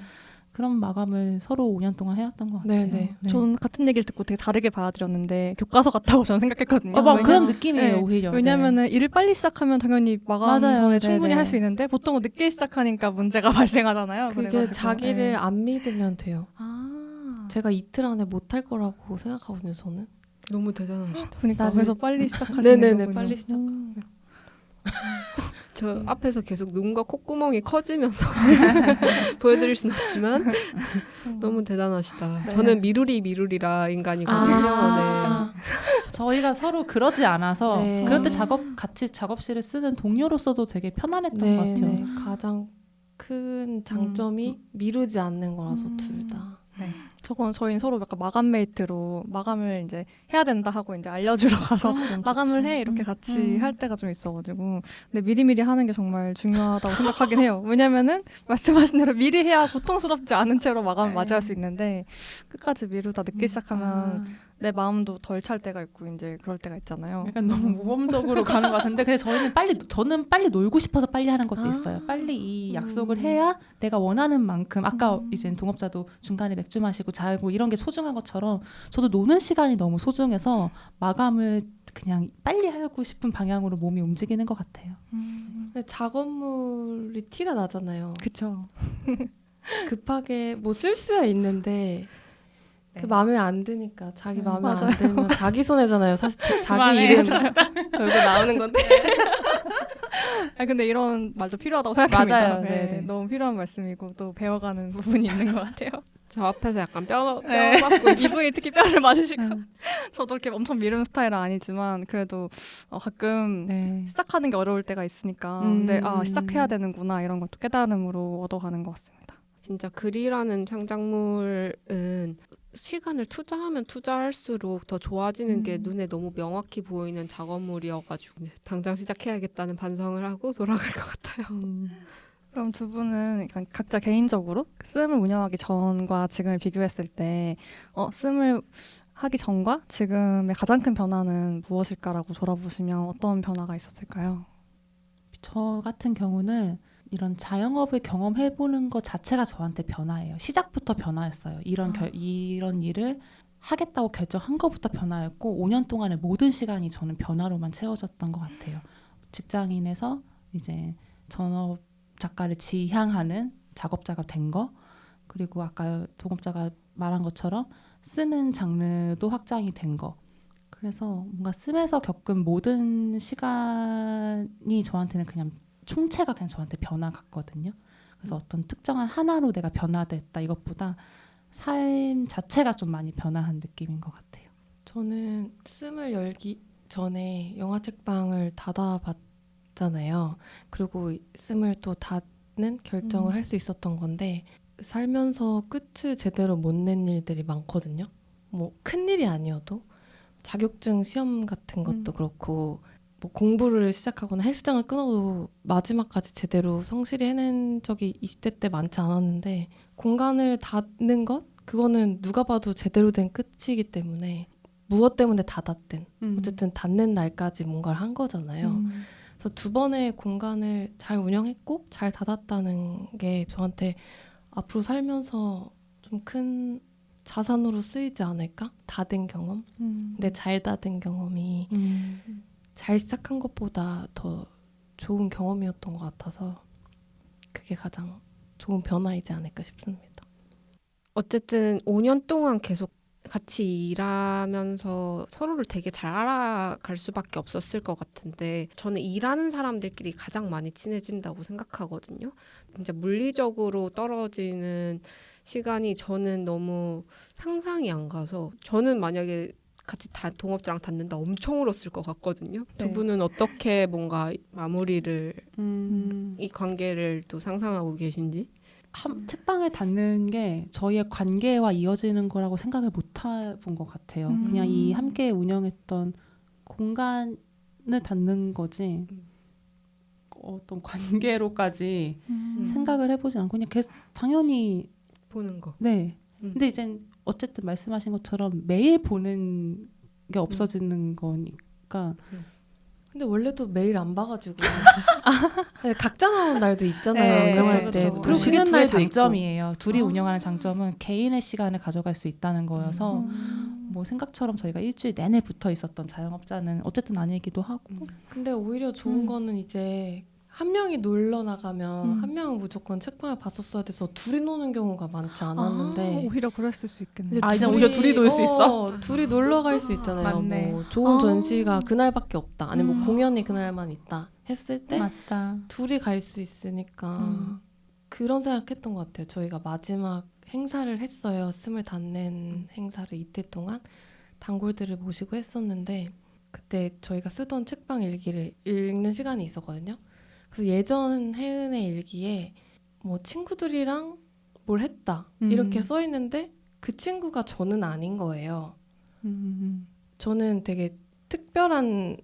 그런 마감을 서로 5년 동안 해왔던 것 같아요. 네. 저는 같은 얘기를 듣고 되게 다르게 받아들였는데 교과서 같다고 저는 생각했거든요. 막 그런 느낌이에요. 네. 오히려. 왜냐면은 일을 빨리 시작하면 당연히 마감 맞아요. 전에 네, 충분히 네. 할 수 있는데 보통은 늦게 시작하니까 문제가 발생하잖아요. 그게 그래가지고. 자기를 네. 안 믿으면 돼요. 아, 제가 이틀 안에 못할 거라고 생각하거든요. 저는. 너무 대단하시다. 그러니까 나를- 그래서 빨리 시작하시는 네네네, 거군요. 빨리 시작. 저 앞에서 계속 눈과 콧구멍이 커지면서 보여드릴 순 없지만 너무 대단하시다. 네. 저는 미루리라 인간이거든요. 아. 저희가 서로 그러지 않아서 네. 그럴 때 같이 작업실을 쓰는 동료로서도 되게 편안했던 것 같아요. 네. 가장 큰 장점이 미루지 않는 거라서 둘 다. 저희는 서로 약간 마감 메이트로 마감을 이제 해야 된다 하고 이제 알려주러 가서 마감을 해 이렇게 같이 할 때가 좀 있어가지고 근데 미리미리 하는 게 정말 중요하다고 생각하긴 해요. 왜냐면은 말씀하신 대로 미리 해야 고통스럽지 않은 채로 마감을 맞이할 수 있는데 끝까지 미루다 늦게 시작하면 내 마음도 덜 찰 때가 있고 이제 그럴 때가 있잖아요. 약간 너무 모범적으로 가는 것 같은데 근데 저는 빨리 놀고 싶어서 빨리 하는 것도 아. 있어요. 빨리 이 약속을 해야 내가 원하는 만큼 아까 이제 동업자도 중간에 맥주 마시고 자고 이런 게 소중한 것처럼 저도 노는 시간이 너무 소중해서 마감을 그냥 빨리 하고 싶은 방향으로 몸이 움직이는 것 같아요. 근데 작업물이 티가 나잖아요. 그쵸. 급하게 뭐 쓸 수야 있는데 네. 그 마음에 안 드니까 자기 마음에 맞아요. 안 들면 자기 손해잖아요. 사실 자기 그만해. 이름 결국 나오는 건데. 근데 이런 말도 필요하다고 생각합니다. 맞아요. 네네. 너무 필요한 말씀이고 또 배워가는 부분이 있는 것 같아요. 저 앞에서 약간 뼈 네. 맞고 이분이 특히 뼈를 맞으시고 저도 이렇게 엄청 미루는 스타일은 아니지만 그래도 가끔 네. 시작하는 게 어려울 때가 있으니까 근데 시작해야 되는구나 이런 것도 깨달음으로 얻어가는 것 같습니다. 진짜 글이라는 창작물은 시간을 투자하면 투자할수록 더 좋아지는 게 눈에 너무 명확히 보이는 작업물이어가지고 당장 시작해야겠다는 반성을 하고 돌아갈 것 같아요. 그럼 두 분은 약간 각자 개인적으로 씀을 운영하기 전과 지금을 비교했을 때 씀을 하기 전과 지금의 가장 큰 변화는 무엇일까라고 돌아보시면 어떤 변화가 있었을까요? 저 같은 경우는 이런 자영업을 경험해보는 것 자체가 저한테 변화예요. 시작부터 변화였어요. 이런 일을 하겠다고 결정한 것부터 변화였고 5년 동안의 모든 시간이 저는 변화로만 채워졌던 것 같아요. 직장인에서 이제 전업 작가를 지향하는 작업자가 된 거, 그리고 아까 동업자가 말한 것처럼 쓰는 장르도 확장이 된 거. 그래서 뭔가 씀에서 겪은 모든 시간이 저한테는 그냥 총체가 그냥 저한테 변화 같거든요. 그래서 어떤 특정한 하나로 내가 변화됐다 이것보다 삶 자체가 좀 많이 변화한 느낌인 것 같아요. 저는 씀을 열기 전에 영화 책방을 닫아봤잖아요. 그리고 씀을 또 닫는 결정을 할 수 있었던 건데 살면서 끝을 제대로 못 낸 일들이 많거든요. 뭐 큰일이 아니어도 자격증 시험 같은 것도 그렇고 뭐 공부를 시작하거나 헬스장을 끊어도 마지막까지 제대로 성실히 해낸 적이 20대 때 많지 않았는데 공간을 닫는 것? 그거는 누가 봐도 제대로 된 끝이기 때문에 무엇 때문에 닫았든 어쨌든 닫는 날까지 뭔가를 한 거잖아요. 그래서 두 번의 공간을 잘 운영했고 잘 닫았다는 게 저한테 앞으로 살면서 좀 큰 자산으로 쓰이지 않을까? 닫은 경험? 근데 잘 닫은 경험이 잘 시작한 것보다 더 좋은 경험이었던 것 같아서 그게 가장 좋은 변화이지 않을까 싶습니다. 어쨌든 5년 동안 계속 같이 일하면서 서로를 되게 잘 알아갈 수밖에 없었을 것 같은데 저는 일하는 사람들끼리 가장 많이 친해진다고 생각하거든요. 진짜 물리적으로 떨어지는 시간이 저는 너무 상상이 안 가서 저는 만약에 같이 동업자랑 닫는다 엄청 울었을 것 같거든요. 네. 두 분은 어떻게 뭔가 마무리를 이 관계를 또 상상하고 계신지? 책방을 닫는 게 저희의 관계와 이어지는 거라고 생각을 못 해본 것 같아요. 그냥 이 함께 운영했던 공간을 닫는 거지 어떤 관계로까지 생각을 해보지 않고 그냥 계속 당연히 보는 거. 네. 근데 이제 어쨌든 말씀하신 것처럼 매일 보는 게 없어지는 거니까 근데 원래도 매일 안 봐가지고 네, 각자 나오는 날도 있잖아요. 네, 운영할 그렇죠, 때. 그렇죠. 그리고 그리고 그게 쉬는 둘의 날도 장점이에요. 둘이 아. 운영하는 장점은 개인의 시간을 가져갈 수 있다는 거여서 뭐 생각처럼 저희가 일주일 내내 붙어 있었던 자영업자는 어쨌든 아니기도 하고. 있고. 근데 오히려 좋은 거는 이제 한 명이 놀러 나가면 한 명은 무조건 책방을 봤었어야 돼서 둘이 노는 경우가 많지 않았는데 오히려 그랬을 수 있겠네요. 이제 오히려 둘이 놀 수 있어? 둘이 놀러 갈 수 있잖아요. 맞네. 뭐 좋은 전시가 그날밖에 없다. 아니 뭐 음. 공연이 그날만 있다 했을 때 맞다. 둘이 갈 수 있으니까 그런 생각했던 것 같아요. 저희가 마지막 행사를 했어요. 스물 닿는 행사를 이틀 동안 단골들을 모시고 했었는데 그때 저희가 쓰던 책방 일기를 읽는 시간이 있었거든요. 그래서 예전 혜은의 일기에 뭐 친구들이랑 뭘 했다 이렇게 써 있는데 그 친구가 저는 아닌 거예요. 저는 되게 특별한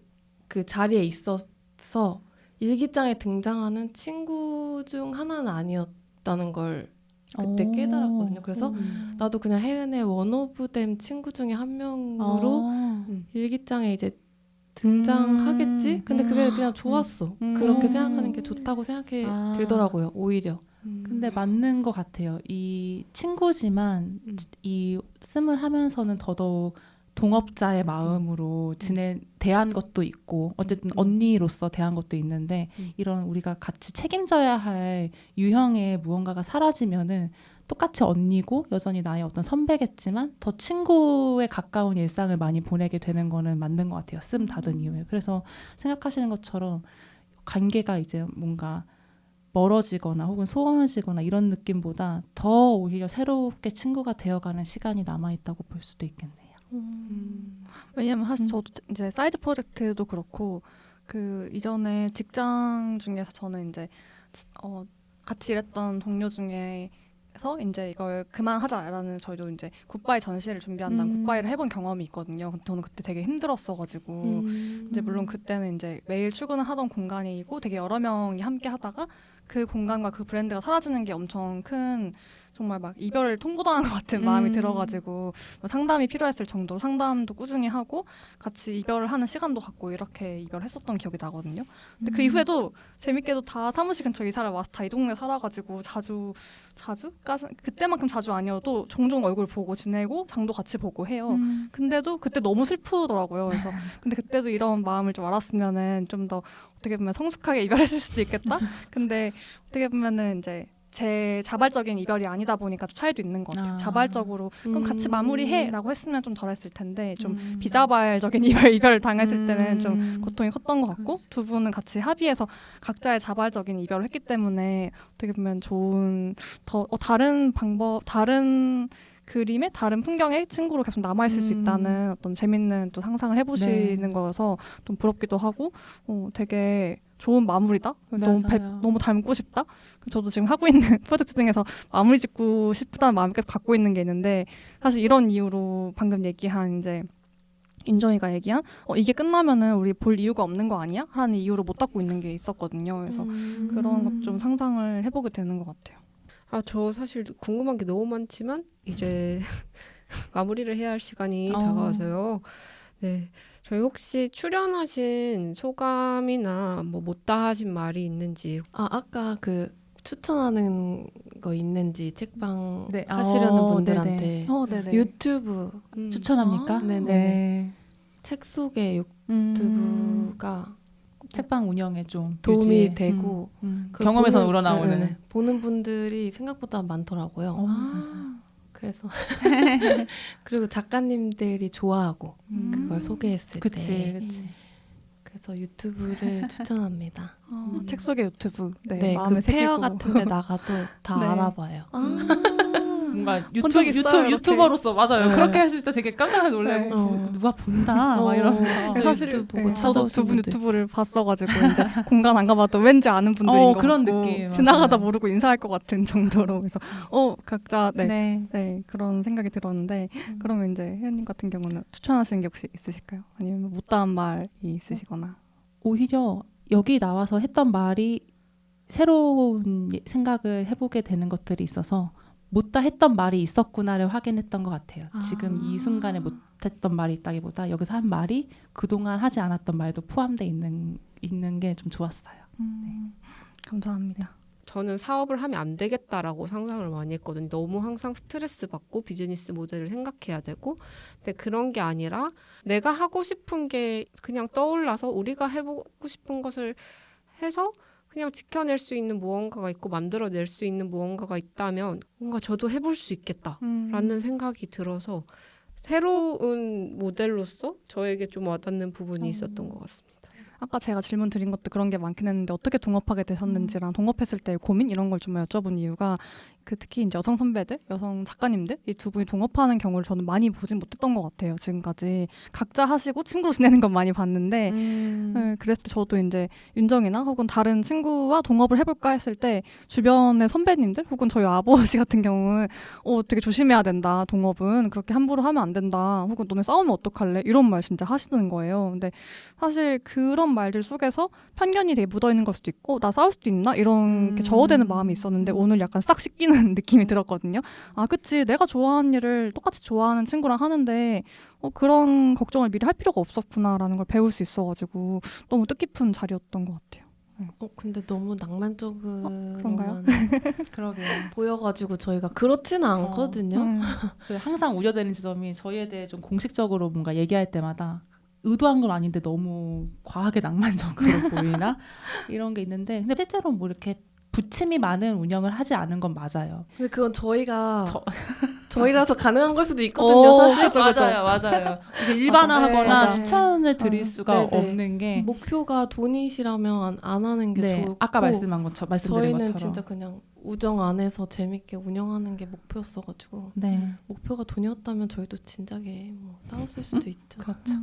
그 자리에 있어서 일기장에 등장하는 친구 중 하나는 아니었다는 걸 그때 깨달았거든요. 그래서 나도 그냥 혜은의 원오브댐 친구 중에 한 명으로 일기장에 이제 등장하겠지? 근데 그게 그냥 좋았어. 그렇게 생각하는 게 좋다고 생각이 들더라고요. 오히려. 근데 맞는 것 같아요. 이 친구지만 이 씀을 하면서는 더더욱 동업자의 마음으로 대한 것도 있고 어쨌든 언니로서 대한 것도 있는데 이런 우리가 같이 책임져야 할 유형의 무언가가 사라지면은 똑같이 언니고 여전히 나의 어떤 선배겠지만 더 친구에 가까운 일상을 많이 보내게 되는 거는 맞는 것 같아요. 씀 닫은 이후에. 그래서 생각하시는 것처럼 관계가 이제 뭔가 멀어지거나 혹은 소원해지거나 이런 느낌보다 더 오히려 새롭게 친구가 되어가는 시간이 남아있다고 볼 수도 있겠네요. 왜냐면 사실 저도 이제 사이드 프로젝트도 그렇고 그 이전에 직장 중에서 저는 이제 같이 일했던 동료 중에서 이제 이걸 그만하자라는 저희도 이제 굿바이 전시를 준비한다는 굿바이를 해본 경험이 있거든요. 근데 저는 그때 되게 힘들었어가지고 이제 물론 그때는 이제 매일 출근을 하던 공간이고 되게 여러 명이 함께 하다가 그 공간과 그 브랜드가 사라지는 게 엄청 큰 정말 막 이별을 통보당한 것 같은 마음이 들어가지고 뭐 상담이 필요했을 정도로 상담도 꾸준히 하고 같이 이별을 하는 시간도 갖고 이렇게 이별했었던 기억이 나거든요. 근데 그 이후에도 재밌게도 다 사무실 근처 이사를 와서 다 이 동네 살아가지고 자주 그때만큼 자주 아니어도 종종 얼굴 보고 지내고 장도 같이 보고 해요. 근데도 그때 너무 슬프더라고요. 그래서 근데 그때도 이런 마음을 좀 알았으면은 좀 더 어떻게 보면 성숙하게 이별했을 수도 있겠다. 근데 어떻게 보면은 이제 제 자발적인 이별이 아니다 보니까 또 차이도 있는 것 같아요. 자발적으로 그럼 같이 마무리해라고 했으면 좀 덜했을 텐데 좀 비자발적인 이별을 당했을 때는 좀 고통이 컸던 것 같고 두 분은 같이 합의해서 각자의 자발적인 이별을 했기 때문에 어떻게 보면 좋은 다른 방법 다른 그림의 다른 풍경의 친구로 계속 남아있을 수 있다는 어떤 재밌는 또 상상을 해보시는 거여서 좀 부럽기도 하고 되게 좋은 마무리다. 너무 닮고 싶다. 저도 지금 하고 있는 프로젝트 중에서 마무리 짓고 싶다는 마음을 계속 갖고 있는 게 있는데 사실 이런 이유로 방금 얘기한 이제 인정이가 얘기한 이게 끝나면은 우리 볼 이유가 없는 거 아니야? 하는 이유로 못 닫고 있는 게 있었거든요. 그래서 그런 것 좀 상상을 해보게 되는 것 같아요. 저 사실 궁금한 게 너무 많지만 이제 마무리를 해야 할 시간이 다가와서요. 네, 저희 혹시 출연하신 소감이나 뭐 못다 하신 말이 있는지. 아까 그 추천하는 거 있는지 책방 네. 하시려는 분들한테 네네. 유튜브 추천합니까? 네네. 네. 책 속의 유튜브가 책방 운영에 좀 도움이 유지에. 되고 경험에서 우러나오는 보는 분들이 생각보다 많더라고요. 맞아요. 그래서 그리고 작가님들이 좋아하고 그걸 소개했을 때 그치. 그래서 유튜브를 추천합니다. 책 속의 유튜브. 네, 그 페어 같은 데 나가도 다 네. 알아봐요. 뭔가 적 있어요, 유튜버로서 맞아요. 네. 그렇게 했을 때 되게 깜짝 놀래고 네. 누가 본다 막 이러면서 진짜 사실 유튜브 보고 저도 찾아오신 두 분 분들. 유튜브를 봤어가지고 이제 공간 안 가봐도 왠지 아는 분들인 것 그런 같고 느낌, 지나가다 맞아요. 모르고 인사할 것 같은 정도로 그래서 각자 네. 네, 그런 생각이 들었는데 그러면 이제 혜연님 같은 경우는 추천하시는 게 혹시 있으실까요? 아니면 못다한 말이 있으시거나? 오히려 여기 나와서 했던 말이 새로운 생각을 해보게 되는 것들이 있어서 못다 했던 말이 있었구나를 확인했던 것 같아요. 아. 지금 이 순간에 못했던 말이 있다기보다 여기서 한 말이 그동안 하지 않았던 말도 포함되어 있는 게 좀 좋았어요. 감사합니다. 저는 사업을 하면 안 되겠다라고 상상을 많이 했거든요. 너무 항상 스트레스 받고 비즈니스 모델을 생각해야 되고, 근데 그런 게 아니라 내가 하고 싶은 게 그냥 떠올라서 우리가 해보고 싶은 것을 해서 그냥 지켜낼 수 있는 무언가가 있고 만들어낼 수 있는 무언가가 있다면 뭔가 저도 해볼 수 있겠다라는 생각이 들어서 새로운 모델로서 저에게 좀 와닿는 부분이 있었던 것 같습니다. 아까 제가 질문 드린 것도 그런 게 많긴 했는데 어떻게 동업하게 되셨는지랑 동업했을 때의 고민 이런 걸 좀 여쭤본 이유가 그 특히 이제 여성 선배들, 여성 작가님들 이 두 분이 동업하는 경우를 저는 많이 보진 못했던 것 같아요. 지금까지 각자 하시고 친구로 지내는 건 많이 봤는데 네, 그래서 저도 이제 윤정이나 혹은 다른 친구와 동업을 해볼까 했을 때 주변의 선배님들 혹은 저희 아버지 같은 경우는 되게 조심해야 된다. 동업은 그렇게 함부로 하면 안 된다. 혹은 너네 싸우면 어떡할래? 이런 말 진짜 하시는 거예요. 근데 사실 그런 말들 속에서 편견이 되게 묻어있는 걸 수도 있고 나 싸울 수도 있나? 이런 게 저어되는 마음이 있었는데 오늘 약간 싹 씻기는 느낌이 들었거든요. 아 그치 내가 좋아하는 일을 똑같이 좋아하는 친구랑 하는데 그런 걱정을 미리 할 필요가 없었구나라는 걸 배울 수 있어가지고 너무 뜻깊은 자리였던 것 같아요. 근데 너무 그런가요? 낭만적으로만 그러게요. 보여가지고 저희가 그렇지는 않거든요. 그래서 항상 우려되는 지점이 저희에 대해 좀 공식적으로 뭔가 얘기할 때마다 의도한 건 아닌데 너무 과하게 낭만적으로 보이나 이런 게 있는데 근데 실제로 뭐 이렇게 부침이 많은 운영을 하지 않은 건 맞아요. 근데 그건 저희라서 가능한 걸 수도 있거든요. 사실 맞아요. 이게 일반화하거나 맞아. 추천을 드릴 수가 네네. 없는 게 목표가 돈이시라면 안 하는 게 네, 좋고 아까 말씀드린 것처럼 저희는 진짜 그냥 우정 안에서 재밌게 운영하는 게 목표였어가지고 네, 목표가 돈이었다면 저희도 진작에 뭐 싸웠을 수도 있죠. 그렇죠.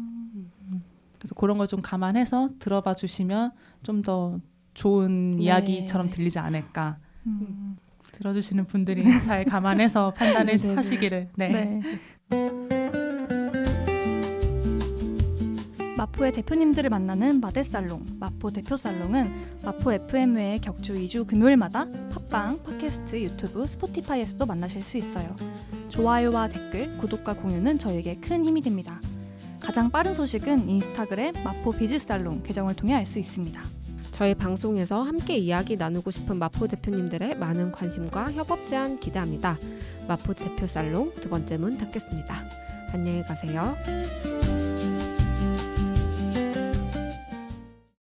그래서 그런 걸 좀 감안해서 들어봐 주시면 좀 더 좋은 네. 이야기처럼 들리지 않을까. 들어주시는 분들이 잘 감안해서 판단을 네네네. 하시기를. 네. 마포의 대표님들을 만나는 마대살롱, 마포 대표살롱은 마포 FM 외에 격주 2주 금요일마다 팟빵, 팟캐스트, 유튜브, 스포티파이에서도 만나실 수 있어요. 좋아요와 댓글, 구독과 공유는 저에게 큰 힘이 됩니다. 가장 빠른 소식은 인스타그램 마포 비즈살롱 계정을 통해 알 수 있습니다. 저희 방송에서 함께 이야기 나누고 싶은 마포 대표님들의 많은 관심과 협업 제안 기대합니다. 마포 대표 살롱 두 번째 문 닫겠습니다. 안녕히 가세요.